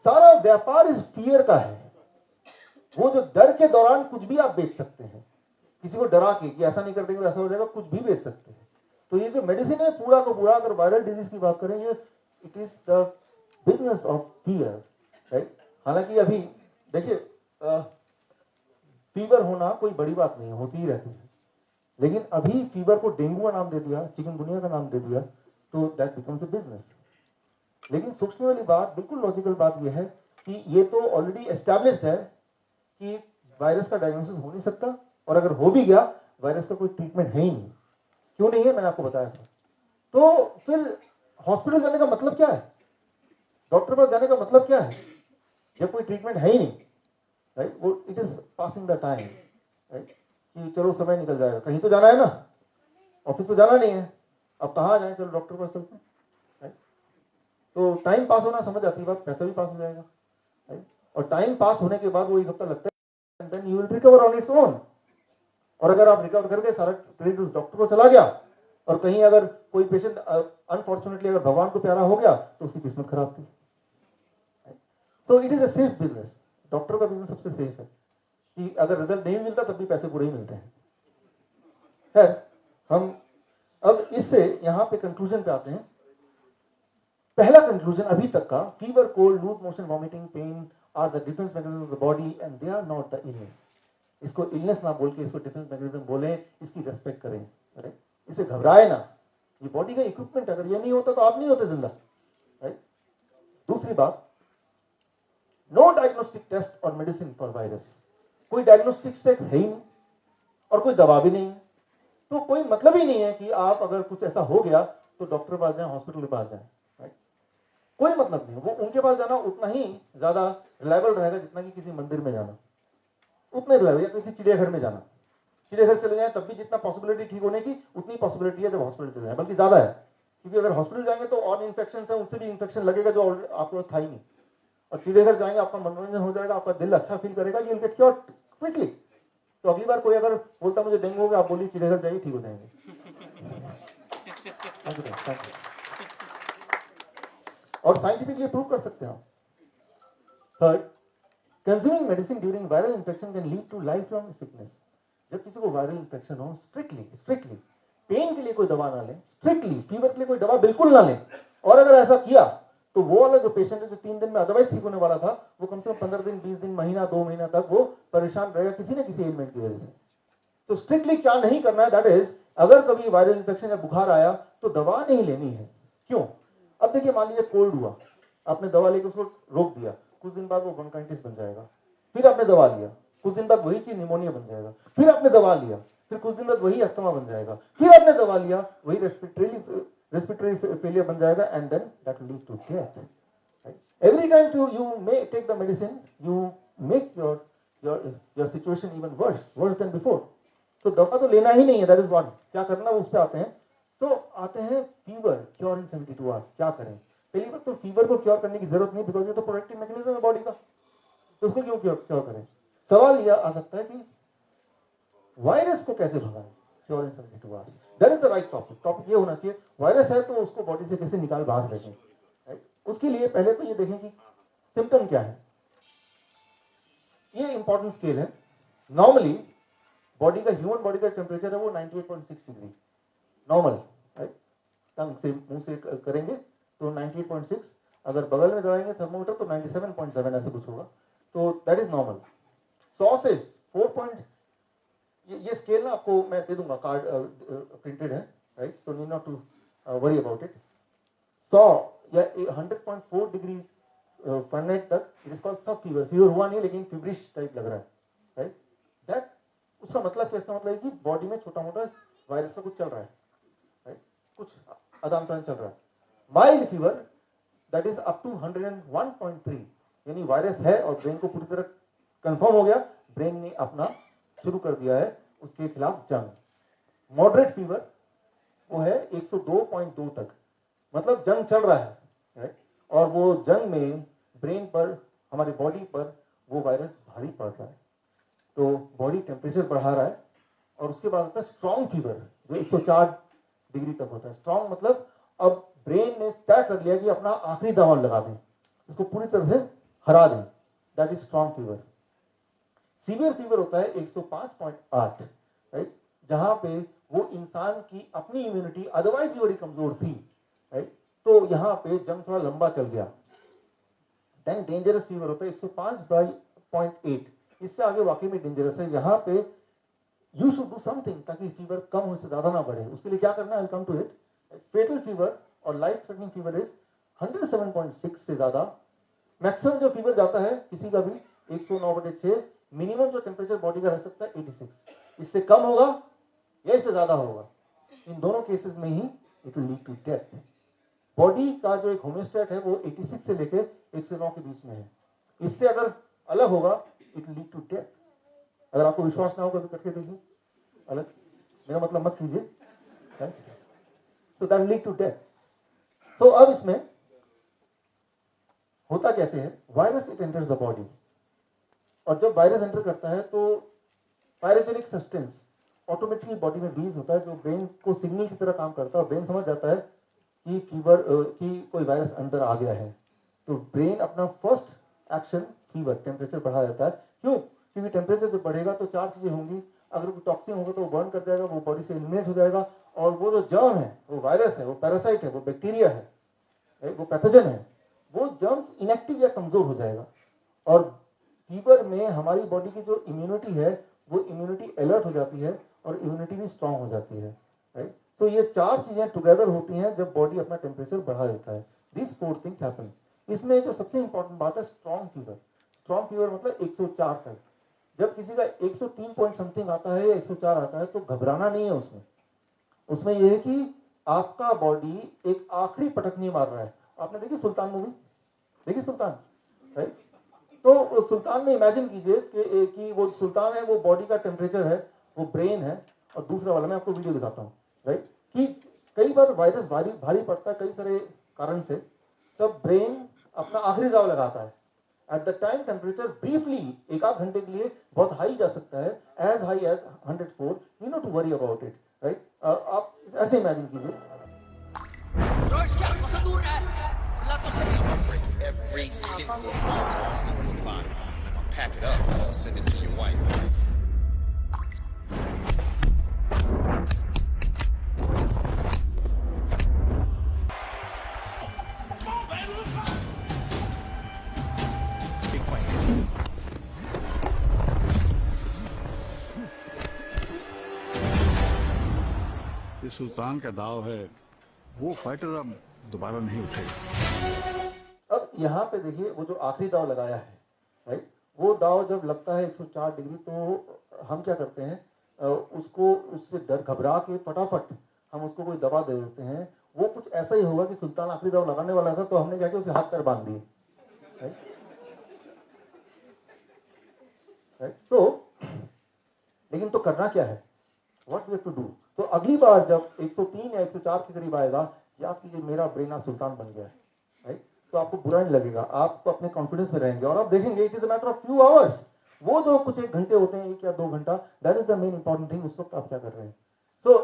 सारा व्यापार इस फियर का है। वो जो डर के दौरान कुछ भी आप बेच सकते हैं, किसी को डरा के कि ऐसा नहीं कर देंगे ऐसा हो जाएगा, कुछ भी बेच सकते हैं। तो ये जो मेडिसिन है पूरा का पूरा, अगर वायरल डिजीज की बात करें, ये it is the business of fear, right. हालांकि अभी देखिए फीवर होना कोई बड़ी बात नहीं है, होती ही रहती है। लेकिन अभी फीवर को डेंगू का नाम दे दिया, चिकनगुनिया का नाम दे दिया, तो दैट बिकम्स अ बिजनेस। लेकिन सोचने वाली बात, बिल्कुल लॉजिकल बात यह है कि ये तो ऑलरेडी एस्टैब्लिश्ड है कि वायरस का डायग्नोसिस हो नहीं सकता, और अगर हो भी गया वायरस का कोई ट्रीटमेंट है ही नहीं। क्यों नहीं है, मैंने आपको बताया था। तो फिर हॉस्पिटल जाने का मतलब क्या है, डॉक्टर पास जाने का मतलब क्या है, जब कोई ट्रीटमेंट है ही नहीं, राइट? वो it is passing the time, right? कि चलो समय निकल जाएगा, कहीं तो जाना है ना, ऑफिस तो जाना नहीं है, अब कहाँ जाए, चलो डॉक्टर पास चलते हैं, राइट? तो टाइम पास होना समझ आती है बात, पैसा भी पास हो जाएगा, राइट? और टाइम पास होने के बाद वो 1 हफ्ता लगता है, and then you will recover on its own. और अगर आप रिकवर करके सारा क्रेडिट उस डॉक्टर को चला गया, और कहीं अगर कोई पेशेंट अनफॉर्चुनेटली अगर भगवान को प्यारा हो गया तो उसकी किस्मत खराब थी। तो it is a safe business, doctor का बिजनेस सबसे सेफ है कि अगर रिजल्ट नहीं मिलता तब भी पैसे पूरे ही मिलते हैं। खैर, हम अब इससे यहां पे कंक्लूजन पे आते हैं। पहला कंक्लूजन अभी तक का, fever, cold, loose motion, vomiting, pain are the defence mechanism of the body and they are not the illness. इसको इलनेस ना बोल के इसको डिफेंस मैकेनिज्म बोले, इसकी रेस्पेक्ट करें, राइट? इसे घबराए ना, ये बॉडी का इक्विपमेंट, अगर ये नहीं होता तो आप नहीं होते जिंदा, राइट? दूसरी बात, नो डायग्नोस्टिक टेस्ट और मेडिसिन फॉर वायरस। कोई डायग्नोस्टिक टेस्ट है ही नहीं और कोई दवा भी नहीं है, तो कोई मतलब ही नहीं है कि आप अगर कुछ ऐसा हो गया तो डॉक्टर के पास जाए, हॉस्पिटल के पास जाए, राइट? कोई मतलब नहीं। वो उनके पास जाना उतना ही ज्यादा रिलायबल रहेगा जितना कि किसी मंदिर में जाना, उतना ही रिलायबल, या किसी चिड़ियाघर में जाना। चिड़ियाघर चले जाए तब भी जितना पॉसिबिलिटी ठीक होने की उतनी पॉसिबिलिटी है जब हॉस्पिटल चले जाए, बल्कि ज्यादा है, क्योंकि अगर हॉस्पिटल जाएंगे तो और इन्फेक्शन है, उनसे भी इन्फेक्शन लगेगा जो आपको था ही नहीं। और चिड़ियाघर जाएंगे, आपका मनोरंजन हो जाएगा, आपका दिल अच्छा फील करेगा, you will get cure quickly. तो अगली बार कोई अगर बोलता मुझे डेंगू हो गया, आप बोलिए चिड़ियाघर जाइए, ठीक हो जाएंगे। और साइंटिफिकली प्रूव कर सकते हैं आप। Third, consuming medicine during viral infection can lead to life long sickness. जब किसी को वायरल इंफेक्शन हो, स्ट्रिक्टली पेन के लिए कोई दवा ना लें, स्ट्रिक्टली फीवर के लिए कोई दवा बिल्कुल ना लें। और अगर ऐसा किया तो वो वाला जो पेशेंट है जो 3 दिन में अदरवाइज ठीक होने वाला था, वो कम से कम 15 दिन, 20 दिन, महीना, 2 महीना तक वो परेशान रहेगा किसी न किसी एलिमेंट की वजह से। तो स्ट्रिक्टली क्या नहीं करना है, दैट इज, अगर कभी वायरल इंफेक्शन या बुखार आया तो दवा नहीं लेनी है। क्यों? अब देखिए, मान लीजिए कोल्ड हुआ, आपने दवा लेकर उसको रोक दिया, कुछ दिन बाद वो ब्रोंकाइटिस बन जाएगा, फिर आपने दवा लिया, कुछ दिन बाद वही चीज निमोनिया बन जाएगा, फिर आपने दवा लिया, फिर कुछ दिन बाद वही अस्थमा बन जाएगा, फिर आपने दवा लिया, वही रेस्पिरेटरी फेलियर बन जाएगा, and then that will lead to death. Every time you may take the medicine, you make your situation even worse than before. तो दवा तो लेना ही नहीं है, that is one. क्या करना है उस पे आते हैं। तो आते हैं फीवर, क्योर इन 72 आवर्स। क्या करें? पहली बात तो फीवर को क्योर करने की जरूरत नहीं, बिकॉज ये तो प्रोटेक्टिव मैकेनिज्म है बॉडी का, तो उसको क्यों क्योर करें। सवाल यह आ सकता है कि वायरस को कैसे भगाएं, cure in 72 hours. That is the right topic. Topic ये होना चाहिए, वायरस है तो उसको बॉडी से कैसे निकाल बाहर रखें। उसके लिए पहले तो ये देखें कि सिम्टम क्या है। ये इंपॉर्टेंट स्केल है। नॉर्मली बॉडी का, ह्यूमन बॉडी का टेम्परेचर है वो 98.6 डिग्री नॉर्मल, राइट? टंग से, मुंह से करेंगे तो 98.6, अगर बगल में दबाएंगे थर्मोमीटर तो 97.7 ऐसे कुछ होगा, तो दैट इज नॉर्मल। 100 से 4 ये स्केल ना आपको मैं दे दूंगा, कार्ड प्रिंटेड है, right? So need not to worry about it. 100 या 100.4 डिग्री फ़ारेनहाइट तक it is called sub fever. Fever हुआ नहीं लेकिन फीवरिश टाइप लग रहा है, राइट? दैट, उसका मतलब क्या? इसका मतलब है कि बॉडी में छोटा मोटा वायरस का कुछ चल रहा है, राइट? कुछ आदान प्रदान चल रहा है। Mild fever that is up to 101.3, यानी वायरस है और ब्रेन को पूरी तरह कंफर्म हो गया, ब्रेन ने अपना शुरू कर दिया है उसके खिलाफ जंग। मॉडरेट फीवर वो है 102.2 तक, मतलब जंग चल रहा है, राइट? और वो जंग में ब्रेन पर, हमारी बॉडी पर वो वायरस भारी पड़ रहा है, तो बॉडी टेम्परेचर बढ़ा रहा है। और उसके बाद होता है स्ट्रॉन्ग फीवर, जो 104 डिग्री तक होता है। स्ट्रॉन्ग मतलब अब ब्रेन ने तय कर लिया कि अपना आखिरी दवा लगा दें, इसको पूरी तरह से हरा दें, that is strong fever. Severe fever होता है 105.8, राइट? जहां पे वो इंसान की अपनी इम्यूनिटी अदरवाइज भी बड़ी कमजोर थी, राइट? तो यहां पे जंग थोड़ा लंबा चल गया। देन डेंजरस फीवर होता है 105.8, इससे आगे वाकई में डेंजरस है। यहां पे यू शुड डू समथिंग ताकि फीवर कम हो, इससे ज्यादा ना बढ़े। उसके लिए क्या करना है, I will come to it. Fatal fever और लाइफ थ्रेटनिंग फीवर इज 107.6 से ज्यादा। मैक्सिमम जो फीवर जाता है किसी का भी 109/6 मिनिमम जो टेम्परेचर बॉडी का रह सकता है 86, इससे कम होगा या इससे ज्यादा होगा, इन दोनों केसेस में ही it will lead to death. Body का जो एक होम्योस्टेट है वो 86 से लेकर 109 के बीच में है, इससे अगर अलग होगा it will lead to death. अगर आपको विश्वास ना हो कभी करके देखिए अलग, मेरा मतलब मत कीजिए, तो that will lead to death. तो अब इसमें होता कैसे है, virus it enters the body, और जब वायरस एंटर करता है तो पायरोजेनिक सब्सटेंस ऑटोमेटिकली बॉडी में रिलीज होता है जो ब्रेन को सिग्नल की तरह काम करता है, और ब्रेन समझ जाता है कि फीवर कि कोई वायरस अंदर आ गया है। तो ब्रेन अपना फर्स्ट एक्शन फीवर, टेम्परेचर बढ़ा देता है। क्यों? क्योंकि टेम्परेचर जब बढ़ेगा तो चार चीजें होंगी, अगर कोई टॉक्सिन होगा तो वो बर्न कर जाएगा, वो बॉडी से एलिमिनेट हो जाएगा, और वो जो जर्म है, वो वायरस है, वो पैरासाइट है, वो बैक्टीरिया है, वो पैथोजन है, वो जर्म्स इनएक्टिव या कमजोर हो जाएगा। और फीवर में हमारी बॉडी की जो इम्यूनिटी है वो इम्यूनिटी अलर्ट हो जाती है और इम्यूनिटी भी स्ट्रांग हो जाती है, राइट। तो ये चार चीजें टुगेदर होती हैं जब बॉडी अपना टेम्परेचर बढ़ा देता है। This four things happens. इसमें जो सबसे इंपॉर्टेंट बात है स्ट्रांग फीवर। स्ट्रांग फीवर मतलब 104 तक। जब किसी का 103 पॉइंट समथिंग आता है या 104 आता है तो घबराना नहीं है उसमें। उसमें यह है कि आपका बॉडी एक आखिरी पटकनी मार रहा है। आपने देखी सुल्तान मूवी? देखी सुल्तान, राइट? तो सुल्तान में इमेजिन कीजिए कि वो सुल्तान है, वो बॉडी का टेम्परेचर है, वो ब्रेन है, और दूसरा वाला मैं आपको वीडियो दिखाता हूँ, राइट, कि कई बार वायरस भारी पड़ता है कई सारे कारण से, तब ब्रेन अपना आखिरी दाव लगाता है। At the time temperature briefly एक आध घंटे के लिए बहुत हाई जा सकता है, as high as 104, you know to worry about it, right. आप ऐसे इमेजिन कीजिए। Every single bottle. Pack it up, I'll send it to your wife. ये सुल्तान का दाव है, वो फाइटर अब दोबारा नहीं उठेगा। अब यहाँ पे देखिए वो जो आखिरी दाव लगाया है, राइट, वो दाव जब लगता है 104 डिग्री तो हम क्या करते हैं, उसको उससे डर घबरा के फटाफट हम उसको कोई दवा दे देते हैं। वो कुछ ऐसा ही होगा कि सुल्तान आखिरी दाव लगाने वाला था तो हमने क्या किया, उसे हाथ पैर बांध दिए, राइट। तो लेकिन तो करना क्या है, what we have to do. तो अगली बार जब 103 या 104 के करीब आएगा, याद कीजिए मेरा ब्रेन आज सुल्तान बन गया है, राइट। तो आपको बुरा नहीं लगेगा, आप अपने कॉन्फिडेंस में रहेंगे और आप देखेंगे it is a matter of few hours. वो जो कुछ एक घंटे होते हैं, 1 या 2 घंटा, that is the main important thing. उस वक्त आप क्या कर रहे हैं। तो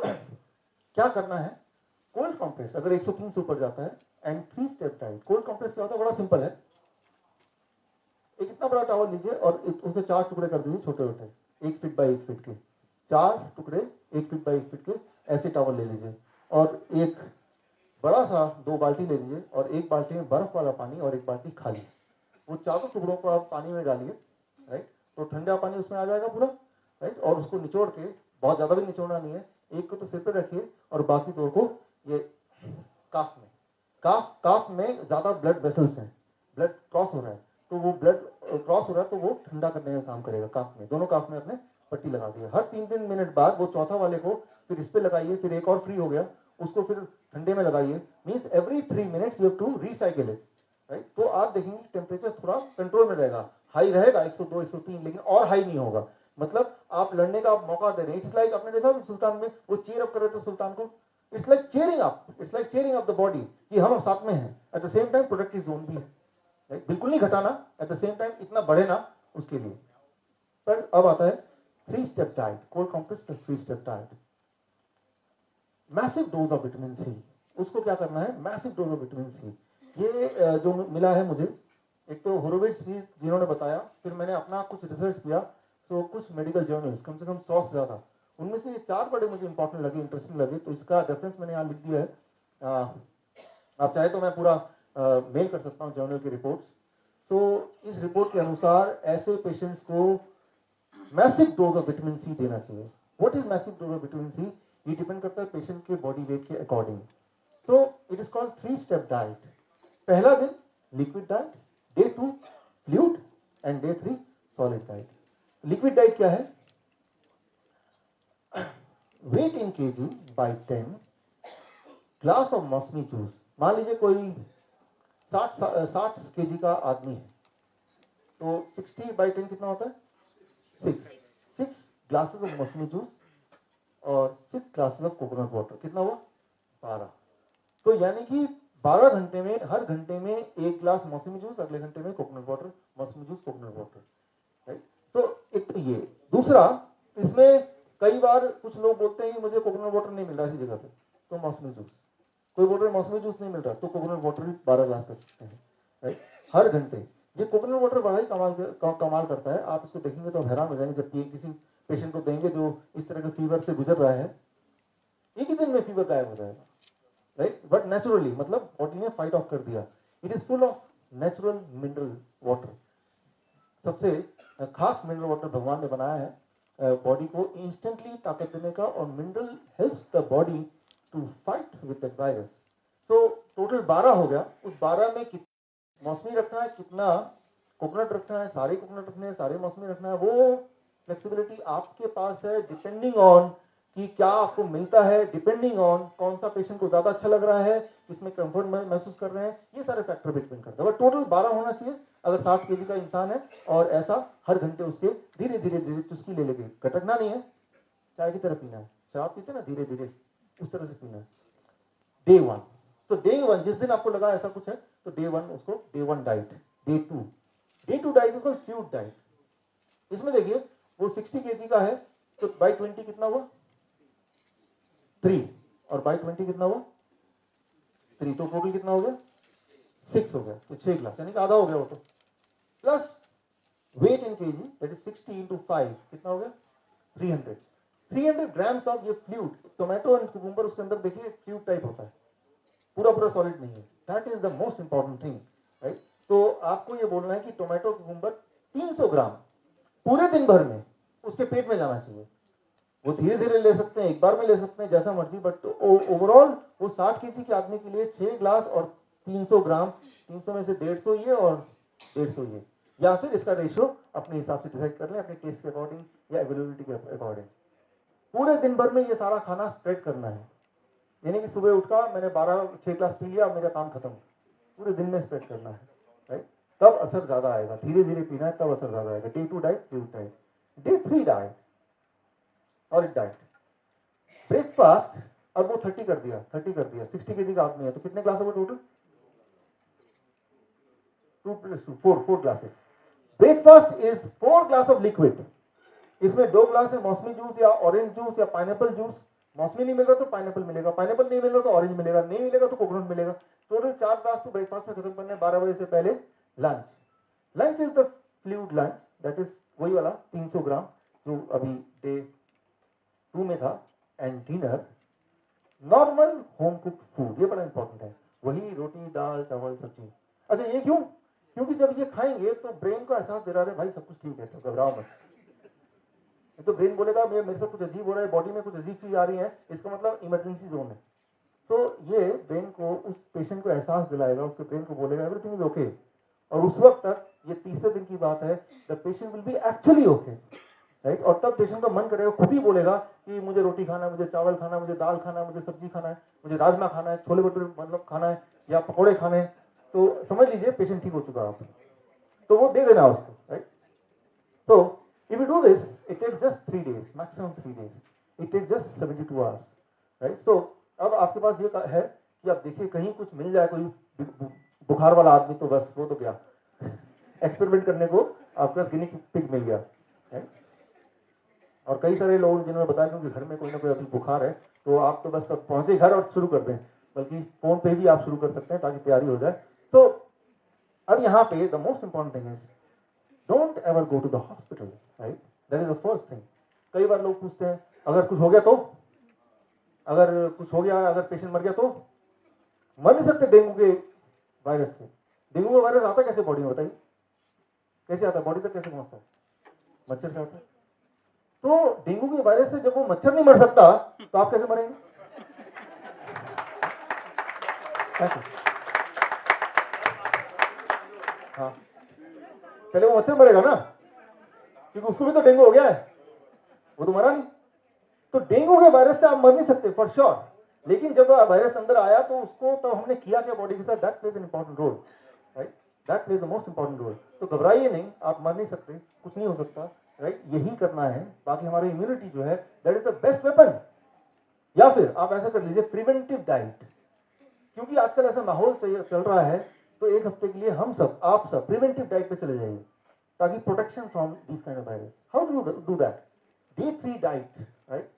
क्या करना है, कोल्ड कॉम्प्रेस अगर 103 से ऊपर जाता है, and 3 step diet. Cold compress क्या होता है, बड़ा सिंपल है। एक इतना बड़ा टॉवल लीजिए और उसके 4 टुकड़े कर दीजिए, छोटे छोटे, 1 फीट बाई 1 फीट के 4 टुकड़े, 1 फीट बाई 1 फीट के ऐसे टॉवल ले लीजिए, और एक बड़ा सा 2 बाल्टी ले लीजिए, और एक बाल्टी में बर्फ वाला पानी और एक बाल्टी खाली। वो चारों टुकड़ों को आप पानी में डालिए, राइट। तो ठंडा पानी उसमें आ जाएगा पूरा, राइट। और उसको निचोड़ के, बहुत ज्यादा भी निचोड़ना नहीं है, एक को तो सिर पे रखिए और बाकी 2 को ये काफ में। काफ में ज्यादा ब्लड वेसल्स हैं, ब्लड क्रॉस हो रहा है, तो वो ब्लड क्रॉस हो रहा है तो वो ठंडा करने का काम करेगा। काफ में, दोनों काफ में अपने पट्टी लगा दी। हर 3-3 मिनट बाद वो चौथा वाले को फिर इस पे लगाइए, फिर एक और फ्री हो गया उसको फिर ठंडे में लगाइए। Means every 3 minutes you have to recycle it, right. तो आप देखेंगे टेम्परेचर थोड़ा कंट्रोल में रहेगा। हाई रहेगा 102, 103, लेकिन और हाई नहीं होगा। मतलब आप लड़ने का मौका दे रहे हैं। इट्स लाइक, आपने देखा सुल्तान में वो चीयर अप कर रहे थे सुल्तान को, it's like cheering up, it's like cheering up the body कि हम साथ में हैं। At the same time protective zone भी है, राइट। बिल्कुल नहीं घटाना, एट द सेम टाइम इतना बढ़े ना उसके लिए। पर अब आता है 3 step diet, cold compress plus 3 step diet. Massive dose of vitamin C. उसको क्या करना है, massive dose of vitamin C. ये जो मिला है मुझे, एक तो होरोविट्ज जी जिन्होंने बताया, फिर मैंने अपना कुछ रिसर्च किया, तो कुछ मेडिकल जर्नल्स, कम से कम 100 से ज्यादा, उनमें से ये 4 बड़े मुझे इंपॉर्टेंट लगे, इंटरेस्टिंग लगे, तो इसका रेफरेंस मैंने यहाँ लिख दिया है। आप चाहे तो मैं पूरा मेल कर सकता हूँ जर्नल की रिपोर्ट्स। तो इस रिपोर्ट के अनुसार ऐसे पेशेंट्स को massive dose of vitamin C देना चाहिए। What is massive dose of vitamin C, ये डिपेंड करता है पेशेंट के बॉडी वेट के according. So it is called 3 step diet. पहला दिन liquid diet, day 2 fluid, and day 3 solid diet. Liquid diet क्या है? Weight in kg by 10, glass of mausami juice. मान लीजिए कोई 60 केजी का आदमी है, तो 60/10 कितना होता है? 6 ग्लासेस ऑफ मौसमी जूस और 6 ग्लासेस ऑफ कोकोनट वाटर, कितना हुआ? 12। तो यानी कि 12 घंटे में, हर घंटे में 1 ग्लास मौसमी जूस, अगले घंटे में कोकोनट वाटर, मौसमी जूस कोकोनट वाटर, राइट। तो एक तो ये। दूसरा, इसमें कई बार कुछ लोग बोलते हैं कि मुझे कोकोनट वाटर नहीं मिल रहा इसी जगह पे, तो मौसमी जूस। कोई बोल रहा है मौसमी जूस नहीं मिल रहा, तो कोकोनट वाटर भी 12 ग्लास कर सकते हैं, राइट, हर घंटे। ये कोकोनट वाटर बड़ा ही कमाल करता है। आप इसको देखेंगे तो हैरान हो जाएंगे। जब किसी पेशेंट को देंगे जो इस तरह के फीवर से गुजर रहा है, एक ही दिन में फीवर गायब हो जाएगा, राइट, बट नेचुरली, मतलब बॉडी ने फाइट ऑफ कर दिया। It is full of natural mineral water. सबसे खास मिनरल वाटर भगवान ने बनाया है बॉडी को इंस्टेंटली ताकत देने का, और mineral helps the body to fight with the virus. So total 12 हो गया। उस 12 में मौसमी रखना है, कितना कोकोनट रखना है, सारे कोकोनट रखने हैं, सारे मौसमी रखना है, वो फ्लेक्सिबिलिटी आपके पास है, डिपेंडिंग ऑन कि क्या आपको मिलता है, डिपेंडिंग ऑन कौन सा पेशेंट को ज्यादा अच्छा लग रहा है, इसमें कंफर्ट महसूस कर रहे हैं, ये सारे फैक्टर डिपेंड करता है। बट टोटल 12 होना चाहिए अगर 60 केजी का इंसान है, और ऐसा हर घंटे उसके धीरे धीरे धीरे चुस्की ले लेके, कटकना नहीं है, चाय की तरह पीना है। शराब पीते ना, धीरे धीरे उस तरह से पीना है। डे 1, तो डे 1 जिस दिन आपको लगा ऐसा कुछ है, तो डे 1 उसको डे 1 डाइट। डे 2 डाइट उसको फ्लूइड डाइट। इसमें देखिए वो 60 केजी का है, तो बाई 20 कितना हुआ? 3, और बाई 20 कितना हुआ? 3, तो टोटल कितना हो गया? 6 हो गया, तो 6 ग्लास, यानी कि आधा हो गया वो तो। Plus weight in kg, that is 60 into 5, कितना हो गया? 300 ग्राम्स ऑफ ये फ्लूइड। टोमेटो एंड कुकुम्बर, उसके अंदर देखिए फ्लूइड टाइप होता है, पूरा सॉलिड नहीं है। That is the most important thing, right. तो आपको ये बोलना है कि टोमेटो कुकुम्बर 300 ग्राम पूरे दिन भर में उसके पेट में जाना चाहिए। वो धीरे धीरे ले सकते हैं, एक बार में ले सकते हैं, जैसा मर्जी, बट ओवरऑल वो 60 केजी के आदमी के लिए 6 ग्लास और 300 ग्राम, 300 में से 150 ये और 150 ये, या फिर इसका रेशियो अपने हिसाब से डिसाइड कर लें, अपने टेस्ट के अकॉर्डिंग या अवेलेबिलिटी के अकॉर्डिंग। पूरे दिन भर में ये सारा खाना स्प्रेड करना है, यानी कि सुबह उठा, मैंने 6 ग्लास पी लिया, मेरा काम खत्म, पूरे दिन में स्प्रेड करना है, राइट। तब असर ज्यादा आएगा, धीरे धीरे पीना है, तब असर ज्यादा आएगा। Day 2 diet, day 3 diet, solid diet. Breakfast अब वो 30 कर दिया, 60 केजी का आदमी है, तो कितने ग्लास होगा total? 2 + 2 4 glasses. Breakfast is 4 glass of liquid. इसमें 2 ग्लास है मौसमी जूस या ऑरेंज जूस या पाइनएप्पल जूस। मौसमी नहीं मिल रहा तो पाइनएप्पल मिलेगा, पाइनएप्पल नहीं मिल रहा तो ऑरेंज मिलेगा, नहीं मिलेगा तो कोकोनट मिलेगा। टोटल 4 ग्लास तो ब्रेकफास्ट में खत्म करने। 12 बजे से पहले lunch is the fluid lunch, that is वही वाला 300 ग्राम जो अभी डे 2 में था। And dinner normal home cook food, ये बड़ा इंपॉर्टेंट है, वही रोटी दाल चावल सब्जी। अच्छा ये क्यों? क्योंकि जब ये खाएंगे तो ब्रेन को एहसास दे रहा है भाई सब कुछ ठीक है, तो घबराओ मत। तो ब्रेन बोलेगा मेरे से कुछ अजीब हो रहा है, बॉडी में कुछ अजीब चीज आ रही है, इसका मतलब इमरजेंसी जोन है। तो ये ब्रेन को, उस पेशेंट को एहसास दिलाएगा, उसके ब्रेन को बोलेगा एवरीथिंग इज ओके। और उस वक्त तक, ये तीसरे दिन की बात है, the patient will be actually okay, right. और तब पेशेंट का मन करेगा, खुद ही बोलेगा कि मुझे रोटी खाना है, मुझे चावल खाना है, मुझे दाल खाना है, मुझे सब्जी खाना है, मुझे राजमा खाना है, छोले भटूरे मतलब खाना है, या पकौड़े खाने हैं। तो समझ लीजिए पेशेंट ठीक हो चुका है, आप तो वो दे देना उसको, राइट। तो if you do this, it takes just 3 days, maximum 3 days. It takes just 72 hours, right? So अब आपके पास ये है कि आप देखिए कहीं कुछ मिल जाए, कोई बुखार वाला आदमी, तो बस वो तो गया एक्सपेरिमेंट करने को, आपके पास गिनी पिग मिल गया, right? और कई सारे लोग जिन्होंने बताया क्योंकि घर में कोई ना कोई अभी बुखार है, तो आप तो बस पहुंचे घर और शुरू कर दें, बल्कि फोन पे भी आप शुरू कर सकते हैं ताकि तैयारी हो जाए। तो अब यहाँ पे the most important thing is don't ever go to the hospital, right. That is the first thing. कई बार लोग पूछते हैं अगर कुछ हो गया तो, अगर कुछ हो गया, अगर पेशेंट मर गया तो। मर नहीं सकते डेंगू के वायरस से। डेंगू का वायरस आता कैसे बॉडी में, बताइए कैसे आता है, बॉडी तक कैसे पहुंचता है? मच्छर से आता है। तो डेंगू के वायरस से जब वो मच्छर नहीं मर सकता, तो आप कैसे मरेंगे? हाँ, पहले वो मच्छर मरेगा ना, क्योंकि उसको भी तो डेंगू हो गया है, वो तो मरा नहीं। तो डेंगू के वायरस से आप मर नहीं सकते फॉर श्योर, लेकिन जब वायरस अंदर आया तो उसको तो हमने किया क्या बॉडी के साथ, that plays an important role, right, that plays the most important role. तो घबराइए नहीं, आप मर नहीं सकते, कुछ नहीं हो सकता, राइट, यही करना है। बाकी हमारी इम्यूनिटी जो है that is the best weapon. या फिर आप ऐसा कर लीजिए प्रिवेंटिव डाइट, क्योंकि आजकल ऐसा माहौल चल रहा है, तो एक हफ्ते के लिए हम सब, आप सब प्रिवेंटिव डाइट पे चले जाइए ताकि protection from this kind of virus. How do that? Day 3 diet, right.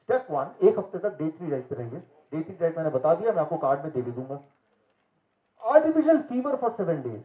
Step 1, एक हफ्ते तक डे 3 डाइट पे रहिए। डे 3 डाइट मैंने बता दिया, मैं आपको कार्ड में दे भी दूंगा। Artificial fever for 7 days,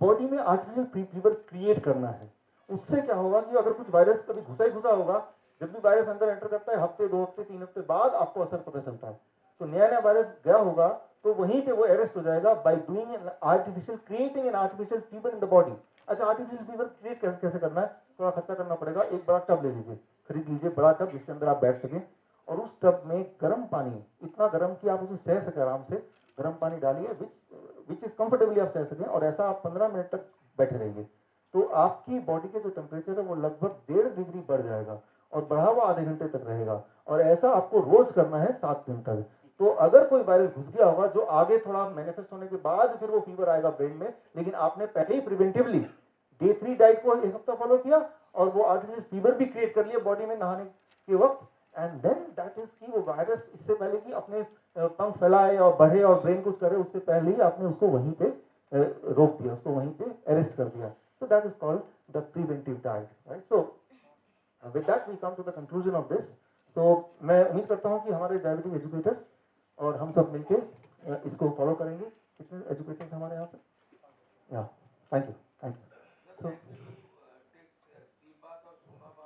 body में आर्टिफिशियल फीवर क्रिएट करना है। उससे क्या होगा कि अगर कुछ वायरस कभी घुसा ही घुसा होगा, जब भी वायरस अंदर एंटर करता है हफ्ते 2 हफ्ते 3 हफ्ते बाद आपको असर पता चलता है। तो नया नया वायरस गया होगा तो वहीं पे वो अरेस्ट हो जाएगा by doing an artificial, creating an artificial fever in the body. अच्छा, आर्टिफिशियल फीवर क्रिएट कैसे करना है? थोड़ा खर्चा करना पड़ेगा। एक बड़ा टब ले लीजिए, खरीद लीजिए बड़ा टब जिसके अंदर आप बैठ सकें, और उस टब में गर्म पानी, इतना गर्म कि आप उसे सह सके आराम से, गर्म पानी डालिए विच इज कंफर्टेबली आप सह सकें, और ऐसा आप 15 मिनट तक बैठे रहेंगे। तो आपकी बॉडी के जो टेम्परेचर है वो लगभग 1.5 डिग्री बढ़ जाएगा और बढ़ा हुआ आधे घंटे तक रहेगा। और ऐसा आपको रोज करना है 7 दिन तक। तो अगर कोई वायरस घुस गया होगा जो आगे थोड़ा मैनिफेस्ट होने के बाद फिर वो फीवर आएगा ब्रेन में, लेकिन आपने पहले ही प्रिवेंटिवली डे 3 डाइट को एक हफ्ता फॉलो किया और वो आर्टिफिशियल फीवर भी क्रिएट कर लिया बॉडी में नहाने के वक्त, एंड देन दैट इज की वो वायरस इससे पहले कि अपने पंख फैलाए और बढ़े और ब्रेन कुछ करे, उससे पहले ही आपने उसको वहीं पे रोक दिया, उसको वहीं पे अरेस्ट कर दिया। So that is called the preventive diet, right. So with that we come to the conclusion of this. तो मैं उम्मीद करता हूँ कि हमारे डायबिटिक एजुकेटर्स और हम सब मिलके इसको फॉलो करेंगे। कितने एजुकेटर्स हमारे यहाँ पे? या थैंक यू। सो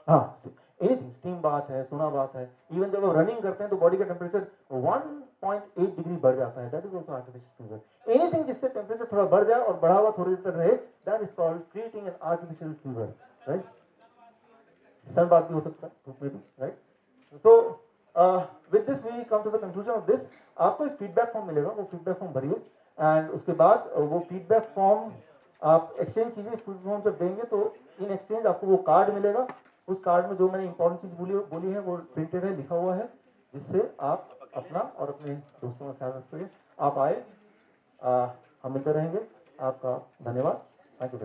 हाँ, एनीथिंग, स्टीम बात है, सोना बात है, इवन जब आप रनिंग करते हैं तो बॉडी का टेम्परेचर 1.8 डिग्री बढ़ जाता है, that is also artificial fever. Anything जिससे टेम्परेचर थोड़ा बढ़ जाए और बढ़ा हुआ थोड़ी देर तक रहे, that is called creating an artificial fever, right. सन बात भी हो सकता है धूप में भी, राइट। तो with this we come to the conclusion of this. आपको एक फीडबैक फॉर्म मिलेगा, वो फीडबैक फॉर्म भरिए, एंड उसके बाद वो फीडबैक फॉर्म आप एक्सचेंज कीजिए। फीडबैक फॉर्म जब देंगे तो इन एक्सचेंज आपको वो कार्ड मिलेगा। उस कार्ड में जो मैंने इंपॉर्टेंट चीज बोली है वो प्रिंटेड है, लिखा हुआ है, जिससे आप अपना और अपने दोस्तों का ख्याल रख सकें। आप आए, हम मिलते रहेंगे। आपका धन्यवाद। Thank you.